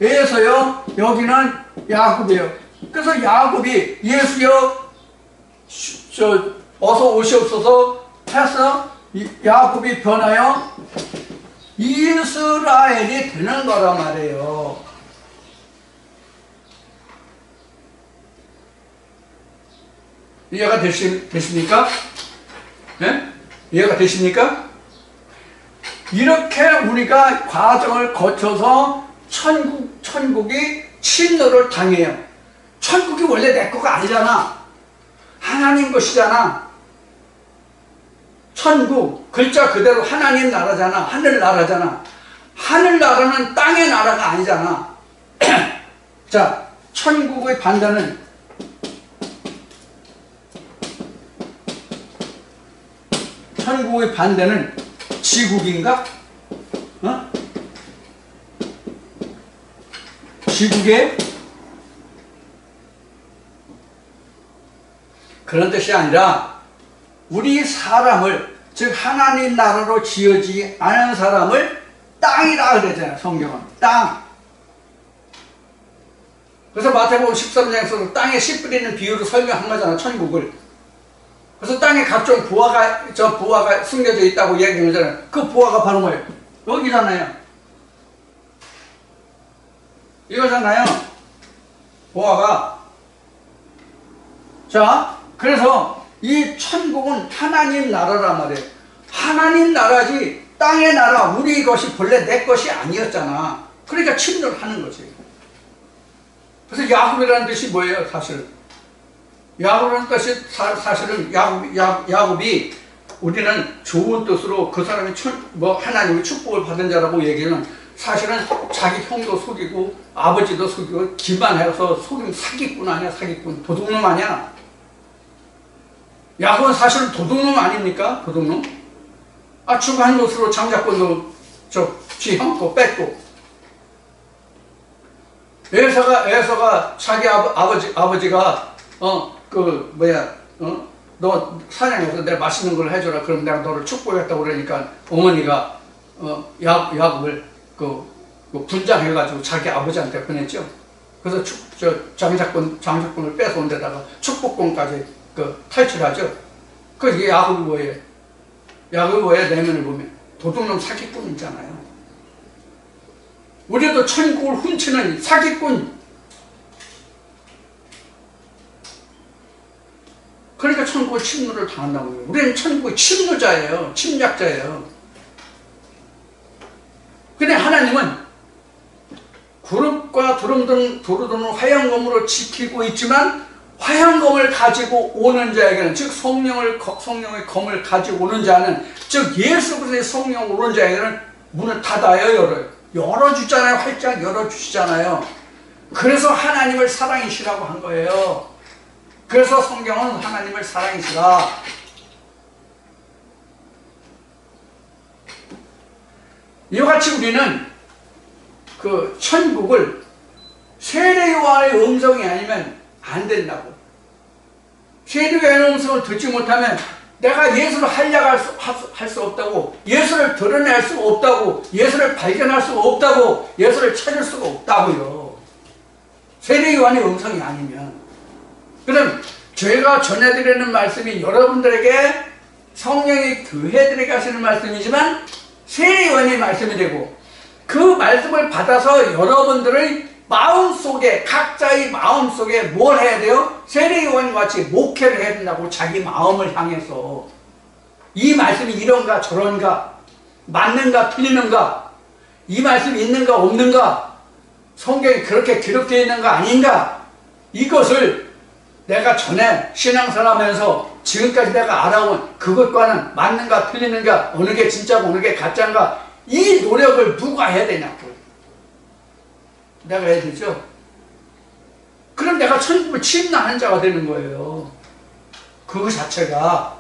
에서요, 여기는 야곱이에요. 그래서 야곱이 예수여 어서 오시옵소서 해서 야곱이 변하여 이스라엘이 되는 거란 말이에요. 이해가 되십니까? 네? 이해가 되십니까? 이렇게 우리가 과정을 거쳐서 천국이 침노를 당해요. 천국이 원래 내 거가 아니잖아. 하나님 것이잖아. 천국, 글자 그대로 하나님 나라잖아. 하늘나라잖아. 하늘나라는 땅의 나라가 아니잖아. 자, 천국의 반대는 지국인가? 어? 지국에 그런 뜻이 아니라 우리 사람을, 즉 하나님 나라로 지어지지 않은 사람을 땅이라 그러잖아요. 성경은 땅. 그래서 마태복음 13장에서 땅에 씨 뿌리는 비유로 설명한 거잖아. 천국을. 그래서 땅에 각종 부화가 숨겨져 있다고 얘기하잖아요. 그 부화가 바로 뭐예요? 여기잖아요. 이거잖아요. 부화가. 자, 그래서 이 천국은 하나님 나라란 말이에요. 하나님 나라지 땅의 나라, 우리 것이 본래 내 것이 아니었잖아. 그러니까 침노를 하는 거지. 그래서 야곱이라는 뜻이 뭐예요? 사실 야곱이라는 뜻이 사실은 야곱이 우리는 좋은 뜻으로 그 사람이 하나님의 축복을 받은 자라고 얘기는, 사실은 자기 형도 속이고 아버지도 속이고 기만해서 속인 사기꾼 아니야. 사기꾼, 도둑놈 아니야. 야곱은 사실은 도둑놈 아닙니까? 도둑놈. 추가한 것으로 장자권도 지 형도 뺐고, 에서가 자기 아버지가 너 사냥해서 내가 맛있는 걸 해줘라. 그럼 내가 너를 축복했다고 그러니까 어머니가 야곱을 분장해가지고 자기 아버지한테 보냈죠. 그래서 장자권을 뺏어온 데다가 축복권까지 탈출하죠. 이게 야곱이 뭐예요? 야곱이 뭐예요? 내면을 보면 도둑놈 사기꾼이잖아요. 우리도 천국을 훔치는 사기꾼. 그러니까 천국의 침노를 당한다고 해요. 우리는 천국의 침노자예요. 침략자예요. 근데 하나님은 구름과 두루두는 화양검으로 지키고 있지만, 화양검을 가지고 오는 자에게는, 즉 성령의 검을 가지고 오는 자는, 즉 예수 그리스도의 성령 오는 자에게는 문을 닫아요. 열어주잖아요. 활짝 열어주시잖아요. 그래서 하나님을 사랑이시라고 한 거예요. 그래서 성경은 하나님을 사랑이시라. 이와 같이 우리는 천국을 세례요한의 음성이 아니면 안 된다고. 세례요한의 음성을 듣지 못하면 내가 예수를 할 수 없다고, 예수를 드러낼 수 없다고, 예수를 발견할 수 없다고, 예수를 찾을 수가 없다고요. 세례요한의 음성이 아니면. 그럼 제가 전해드리는 말씀이 여러분들에게 성령이 교회들에게 하시는 말씀이지만 세례요한의 말씀이 되고, 그 말씀을 받아서 여러분들의 마음속에, 각자의 마음속에 뭘 해야 돼요? 세례요한과 같이 목회를 해야 된다고. 자기 마음을 향해서 이 말씀이 이런가 저런가, 맞는가 틀리는가, 이 말씀이 있는가 없는가, 성경이 그렇게 기록되어 있는가 아닌가, 이것을 내가 전에 신앙생활하면서 지금까지 내가 알아온 그것과는 맞는가 틀리는가, 어느 게 진짜고 어느 게 가짜인가, 이 노력을 누가 해야 되냐고. 내가 해야 되죠. 그럼 내가 천국을 침략하는 자가 되는 거예요. 그거 자체가.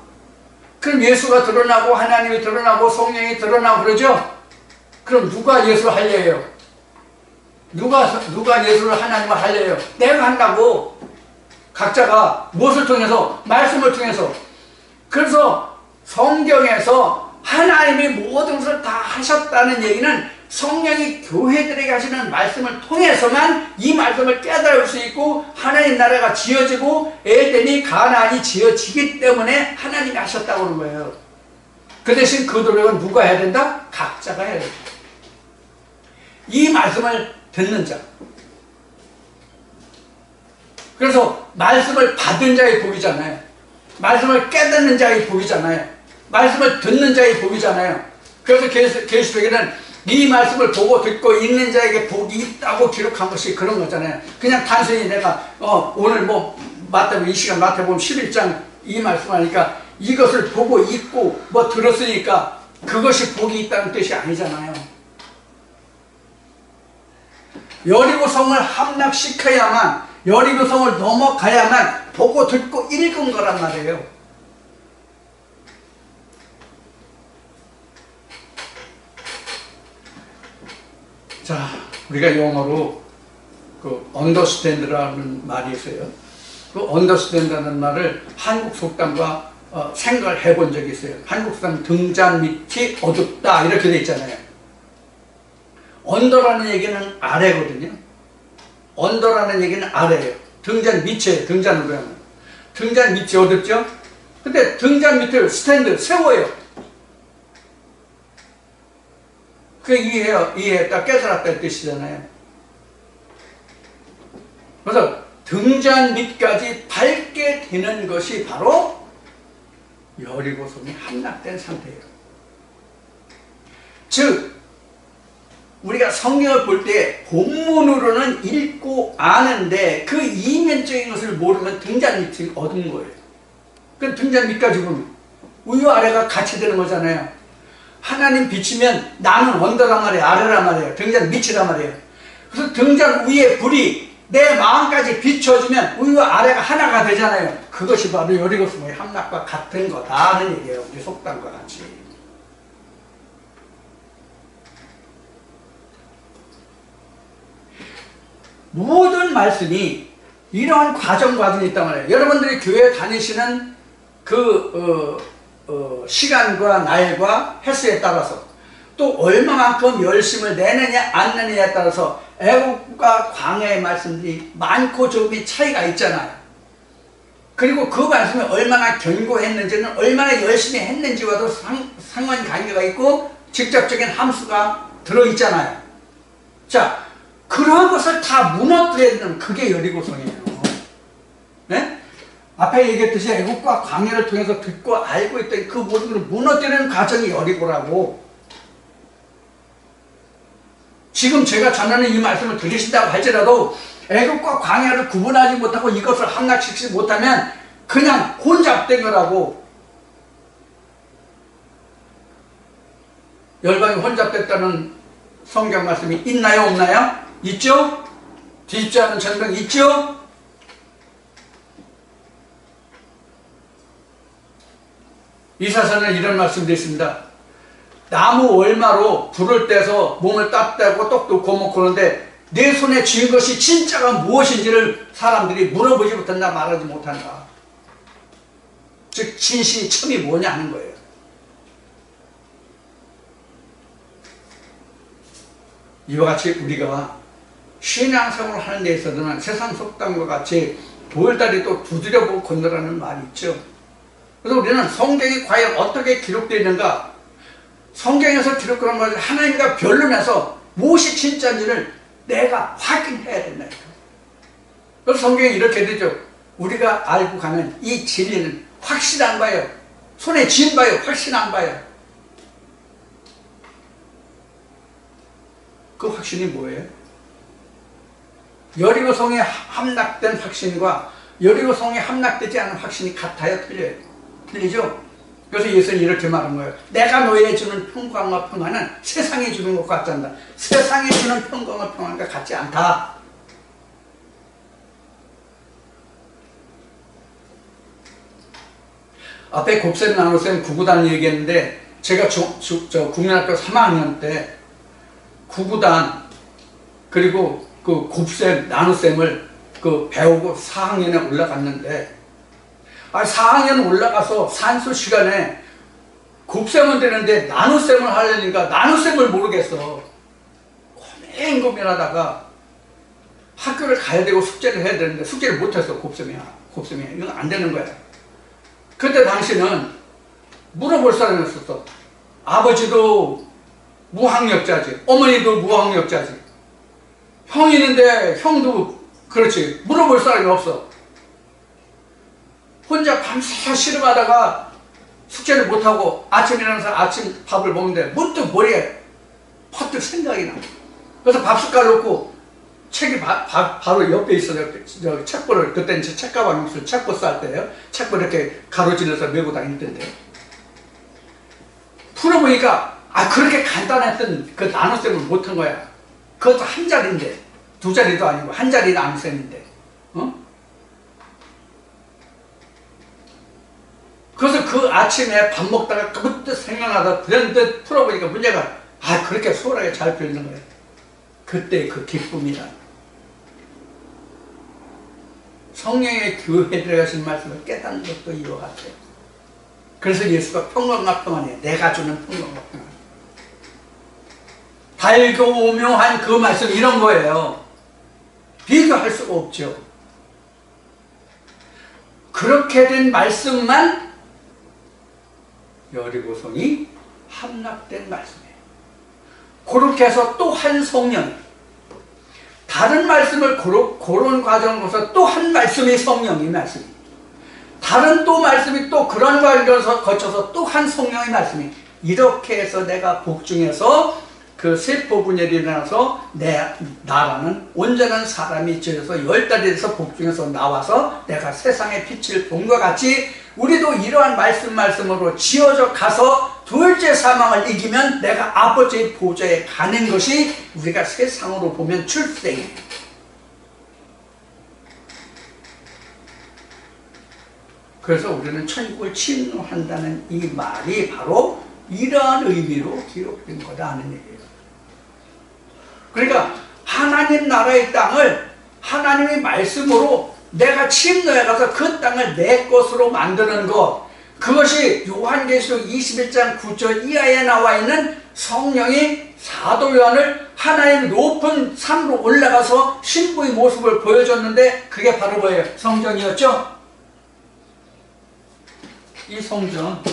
그럼 예수가 드러나고 하나님이 드러나고 성령이 드러나고 그러죠. 그럼 누가 예수를 할래요? 누가 예수를 하나님을 할래요? 내가 한다고. 각자가 무엇을 통해서? 말씀을 통해서. 그래서 성경에서 하나님이 모든 것을 다 하셨다는 얘기는 성령이 교회들에게 하시는 말씀을 통해서만 이 말씀을 깨달을 수 있고 하나님 나라가 지어지고 에덴이 가나안이 지어지기 때문에 하나님이 하셨다고 하는 거예요. 그 대신 그 노력은 누가 해야 된다? 각자가 해야 된다. 이 말씀을 듣는 자. 그래서 말씀을 받은 자의 복이잖아요. 말씀을 깨닫는 자의 복이잖아요. 말씀을 듣는 자의 복이잖아요. 그래서 계시록에는 이 말씀을 보고 듣고 읽는 자에게 복이 있다고 기록한 것이 그런 거잖아요. 그냥 단순히 내가 오늘 뭐 마태복음 이 시간 마태복음 11장 이 말씀하니까 이것을 보고 읽고 뭐 들었으니까 그것이 복이 있다는 뜻이 아니잖아요. 여리고성을 함락시켜야만, 여리고성을 넘어가야만 보고 듣고 읽은 거란 말이에요. 자, 우리가 영어로 그 understand라는 말이 있어요. 그 understand라는 말을 한국 속담과 생각을 해본 적이 있어요. 한국 속담 등잔 밑이 어둡다 이렇게 돼 있잖아요. 언더라는 얘기는 아래거든요. 언더라는 얘기는 아래예요. 등잔 밑이에요. 등잔으로 하면. 등잔 밑이 어둡죠? 근데 등잔 밑을 스탠드 세워요. 그게 이해했다, 깨달았다는 뜻이잖아요. 그래서 등잔 밑까지 밟게 되는 것이 바로 여리고성이 함락된 상태예요. 즉 우리가 성경을 볼 때 본문으로는 읽고 아는데 그 이면적인 것을 모르면 등잔 밑이 어두운 거예요. 그 등잔 밑까지 보면 위 아래가 같이 되는 거잖아요. 하나님 빛이면 나는 언더란 말이에요. 아래란 말이에요. 등잔 밑이란 말이에요. 그래서 등잔 위에 불이 내 마음까지 비춰주면 위와 아래가 하나가 되잖아요. 그것이 바로 여리고성의 함락과 같은 거다 하는 얘기예요. 우리 속담과 같이. 모든 말씀이 이러한 과정이 있단 말이에요. 여러분들이 교회 다니시는 시간과 날과 횟수에 따라서 또 얼마만큼 열심을 내느냐 안 내느냐에 따라서 애국과 광야의 말씀들이 많고 적음이 차이가 있잖아요. 그리고 그 말씀이 얼마나 견고했는지는 얼마나 열심히 했는지와도 상관관계가 있고 직접적인 함수가 들어있잖아요. 자, 그러한 것을 다 무너뜨리는 그게 여리고성이에요. 네? 앞에 얘기했듯이 애국과 광야를 통해서 듣고 알고 있던 그 모든 것을 무너뜨리는 과정이 여리고라고. 지금 제가 전하는 이 말씀을 들으신다고 할지라도 애국과 광야를 구분하지 못하고 이것을 함락시키지 못하면 그냥 혼잡된 거라고. 열방이 혼잡됐다는 성경 말씀이 있나요 없나요? 있죠? 뒤집지 않은 전병 있죠? 이사서는 이런 말씀도 있습니다. 나무 월마로 불을 떼서 몸을 따뜻하고 똑똑 고먹고 그러는데 내 손에 쥔 것이 진짜가 무엇인지를 사람들이 물어보지 못한다, 말하지 못한다. 즉 진실이 첨이 뭐냐 하는 거예요. 이와 같이 우리가 신앙생활을 하는 데 있어서는 세상 속담과 같이 돌다리 또 두드려보고 건너라는 말이 있죠. 그래서 우리는 성경이 과연 어떻게 기록되어 있는가, 성경에서 기록한 것을 하나님과 변론해서 무엇이 진짜인지를 내가 확인해야 된다. 그래서 성경이 이렇게 되죠. 우리가 알고 가는 이 진리는 확실한 바요. 손에 쥔 바요. 확실한 바요. 그 확신이 뭐예요? 여리고성에 함락된 확신과 여리고성에 함락되지 않은 확신이 같아요? 틀려요? 틀리죠? 그래서 예수는 이렇게 말한 거예요. 내가 너희에 주는 평강과 평안은 세상이 주는 것과 같지 않다. 세상이 주는 평강과 평안과 같지 않다. 앞에 곱셈 나눗셈 구구단 얘기했는데 제가 국민학교 3학년 때 구구단 그리고 그 곱셈 나눗셈을 배우고 4학년에 올라갔는데 4학년 올라가서 산수 시간에 곱셈은 되는데 나눗셈을 하려니까 나눗셈을 모르겠어. 고민하다가 학교를 가야 되고 숙제를 해야 되는데 숙제를 못했어. 곱셈이야. 이건 안 되는 거야. 그때 당시는 물어볼 사람이 없었어. 아버지도 무학력자지, 어머니도 무학력자지, 형이 있는데 형도 그렇지, 물어볼 사람이 없어. 혼자 밤새 씨름하다가 숙제를 못하고 아침에 일어나서 아침 밥을 먹는데 문득 머리에 퍼뜩 생각이 나. 그래서 밥숟갈 놓고 책이 바로 옆에 있어. 여기 책보를, 그때는 책가방 없어요. 책보 쌀 때예요. 책보 이렇게 가로질러서 메고 다니던데. 풀어보니까 그렇게 간단했던 그 나눗셈을 못한 거야. 그것도 한 자리인데, 두 자리도 아니고 한 자리 나눗셈인데. 그래서 그 아침에 밥 먹다가 그때 생각나다 그런데 풀어보니까 문제가 그렇게 수월하게 잘 풀리는 거예요. 그때 그 기쁨이다. 성령의 교회에 들어가신 말씀을 깨닫는 것도 이와 같아요. 그래서 예수가 평강과 평안이에요. 내가 주는 평강과 평안. 달고 오묘한 그 말씀 이런 거예요. 비교할 수가 없죠. 그렇게 된 말씀만 여리고성이 함락된 말씀이에요. 그렇게 해서 또 한 성령, 다른 말씀을 그런 과정을 거쳐서 또 한 말씀이 성령의 말씀이, 다른 또 말씀이 또 그런 과정을 거쳐서 또 한 성령의 말씀이, 이렇게 해서 내가 복중에서 그 세포분열이 일어나서 나라는 온전한 사람이 지어서 10달이 돼서 복중에서 나와서 내가 세상의 빛을 본 것 같이 우리도 이러한 말씀으로 지어져 가서 둘째 사망을 이기면 내가 아버지의 보좌에 가는 것이 우리가 세상으로 보면 출생이에요. 그래서 우리는 천국을 침노한다는 이 말이 바로 이러한 의미로 기록된 거다 하는 얘기예요. 그러니까 하나님 나라의 땅을 하나님의 말씀으로 내가 침노해 가서 그 땅을 내 것으로 만드는 것, 그것이 요한계시록 21장 9절 이하에 나와 있는 성령이 사도 요한을 하나님의 높은 산으로 올라가서 신부의 모습을 보여줬는데 그게 바로 뭐예요? 성전이었죠? 이 성전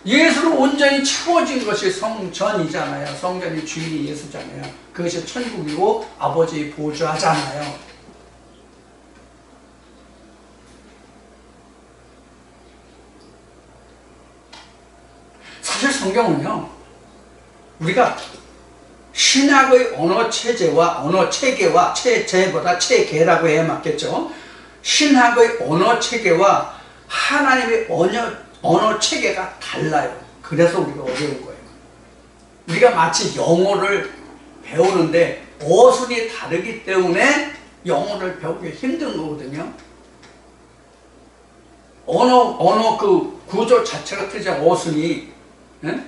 예수로 온전히 채워진 것이 성전이잖아요. 성전의 주인이 예수잖아요. 그것이 천국이고 아버지의 보좌잖아요. 사실 성경은요, 우리가 신학의 언어 체계와 체제보다 체계라고 해야 맞겠죠. 신학의 언어 체계와 하나님의 언어 체계가 달라요. 그래서 우리가 어려운 거예요. 우리가 마치 영어를 배우는데 어순이 다르기 때문에 영어를 배우기 힘든 거거든요. 언어 그 구조 자체가 틀리잖아요. 어순이. 예?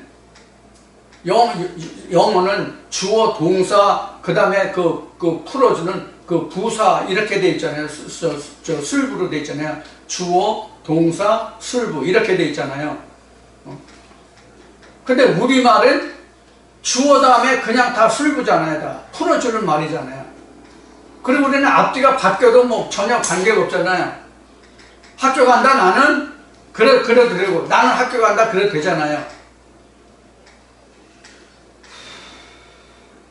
영어는 주어, 동사, 그 다음에 그 풀어주는 그 부사 이렇게 돼 있잖아요. 술부로 돼 있잖아요. 주어, 동사, 술부 이렇게 돼 있잖아요. 근데 우리말은 주어 다음에 그냥 다 술부잖아요. 다 풀어주는 말이잖아요. 그리고 우리는 앞뒤가 바뀌어도 뭐 전혀 관계가 없잖아요. 학교 간다 나는 그래도 되고, 나는 학교 간다 그래도 되잖아요.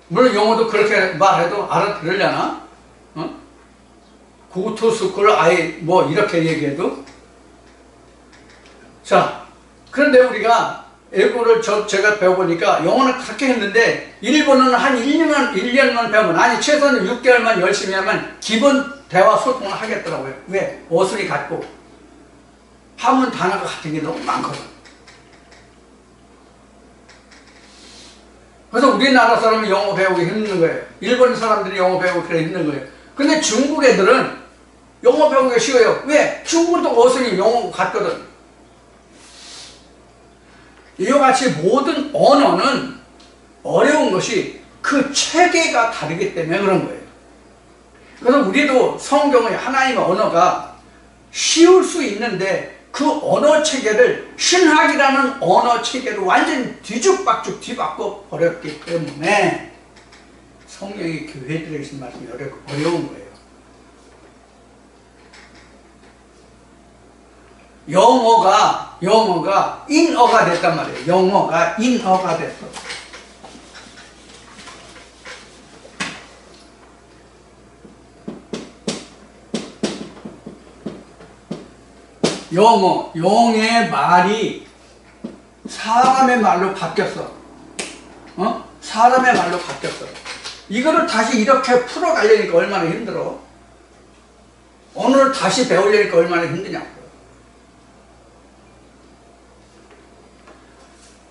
물론 영어도 그렇게 말해도 알아들으려나? Go to school, 뭐 이렇게 얘기해도. 자, 그런데 우리가 외국어를 제가 배워보니까 영어는 그렇게 했는데 일본어는 한 1년만 배우면, 아니 최소한 6개월만 열심히 하면 기본 대화 소통을 하겠더라고요. 왜? 어순이 같고 한문 단어가 같은 게 너무 많거든. 그래서 우리나라 사람이 영어 배우기 힘든 거예요. 일본 사람들이 영어 배우기 그래 힘든 거예요. 근데 중국 애들은 영어 배우기가 쉬워요. 왜? 중국도 어순이 영어 같거든. 이와 같이 모든 언어는 어려운 것이 그 체계가 다르기 때문에 그런 거예요. 그래서 우리도 성경의 하나님의 언어가 쉬울 수 있는데 그 언어 체계를 신학이라는 언어 체계를 완전히 뒤죽박죽 뒤바꿔 버렸기 때문에 성령이 교회들에게 하신 말씀이 어려운 거예요. 영어가 인어가 됐단 말이에요. 영어가 인어가 됐어. 영의 말이 사람의 말로 바뀌었어. 사람의 말로 바뀌었어. 이거를 다시 이렇게 풀어가려니까 얼마나 힘들어. 언어를 다시 배우려니까 얼마나 힘드냐고.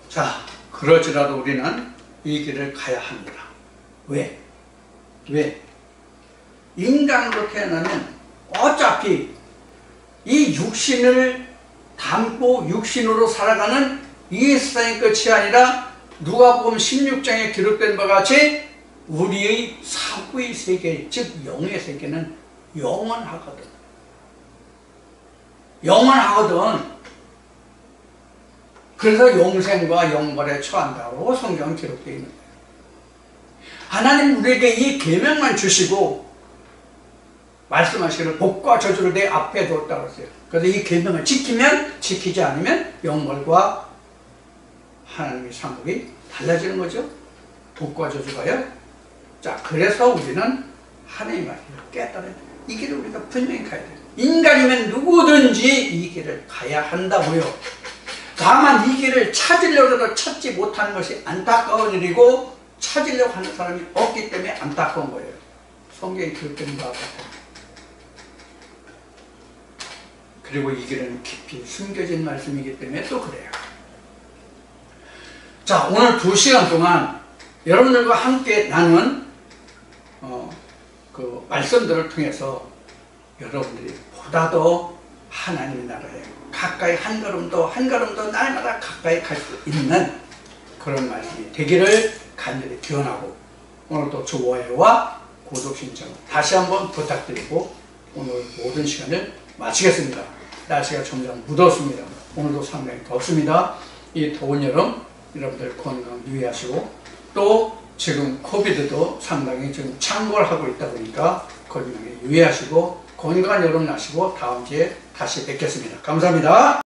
자, 그럴지라도 우리는 이 길을 가야 합니다. 왜? 인간으로 태어나면 어차피 이 육신을 담고 육신으로 살아가는 이 세상의 끝이 아니라 누가복음 16장에 기록된 바와 같이 우리의 사후의 세계, 즉 영의 세계는 영원하거든. 그래서 영생과 영벌에 처한다고 성경은 기록되어 있는 거예요. 하나님 우리에게 이 계명만 주시고 말씀하시기를 복과 저주를 내 앞에 두었다고 했어요. 그래서 이 계명을 지키면, 지키지 않으면 영벌과 하나님의 상국이 달라지는 거죠. 복과 저주가요. 자, 그래서 우리는 하나님의 말씀을 깨달아야 돼요. 이 길을 우리가 분명히 가야 돼요. 인간이면 누구든지 이 길을 가야 한다고요. 다만 이 길을 찾으려고 해도 찾지 못하는 것이 안타까운 일이고 찾으려고 하는 사람이 없기 때문에 안타까운 거예요. 성경에 기록된 바와 같아요. 그리고 이 길은 깊이 숨겨진 말씀이기 때문에 또 그래요. 자, 오늘 2시간 동안 여러분들과 함께 나눈 그 말씀들을 통해서 여러분들이 보다 더 하나님의 나라에 가까이 한 걸음 더 날마다 가까이 갈 수 있는 그런 말씀이 되기를 간절히 기원하고 오늘도 좋아요와 구독 신청 다시 한번 부탁드리고 오늘 모든 시간을 마치겠습니다. 날씨가 점점 무덥습니다. 오늘도 상당히 덥습니다. 이 더운 여름 여러분들 건강 유의하시고 또 지금 코비드도 상당히 지금 창궐 하고 있다 보니까 건강에 유의하시고 건강한 여름 나시고 다음 주에 다시 뵙겠습니다. 감사합니다.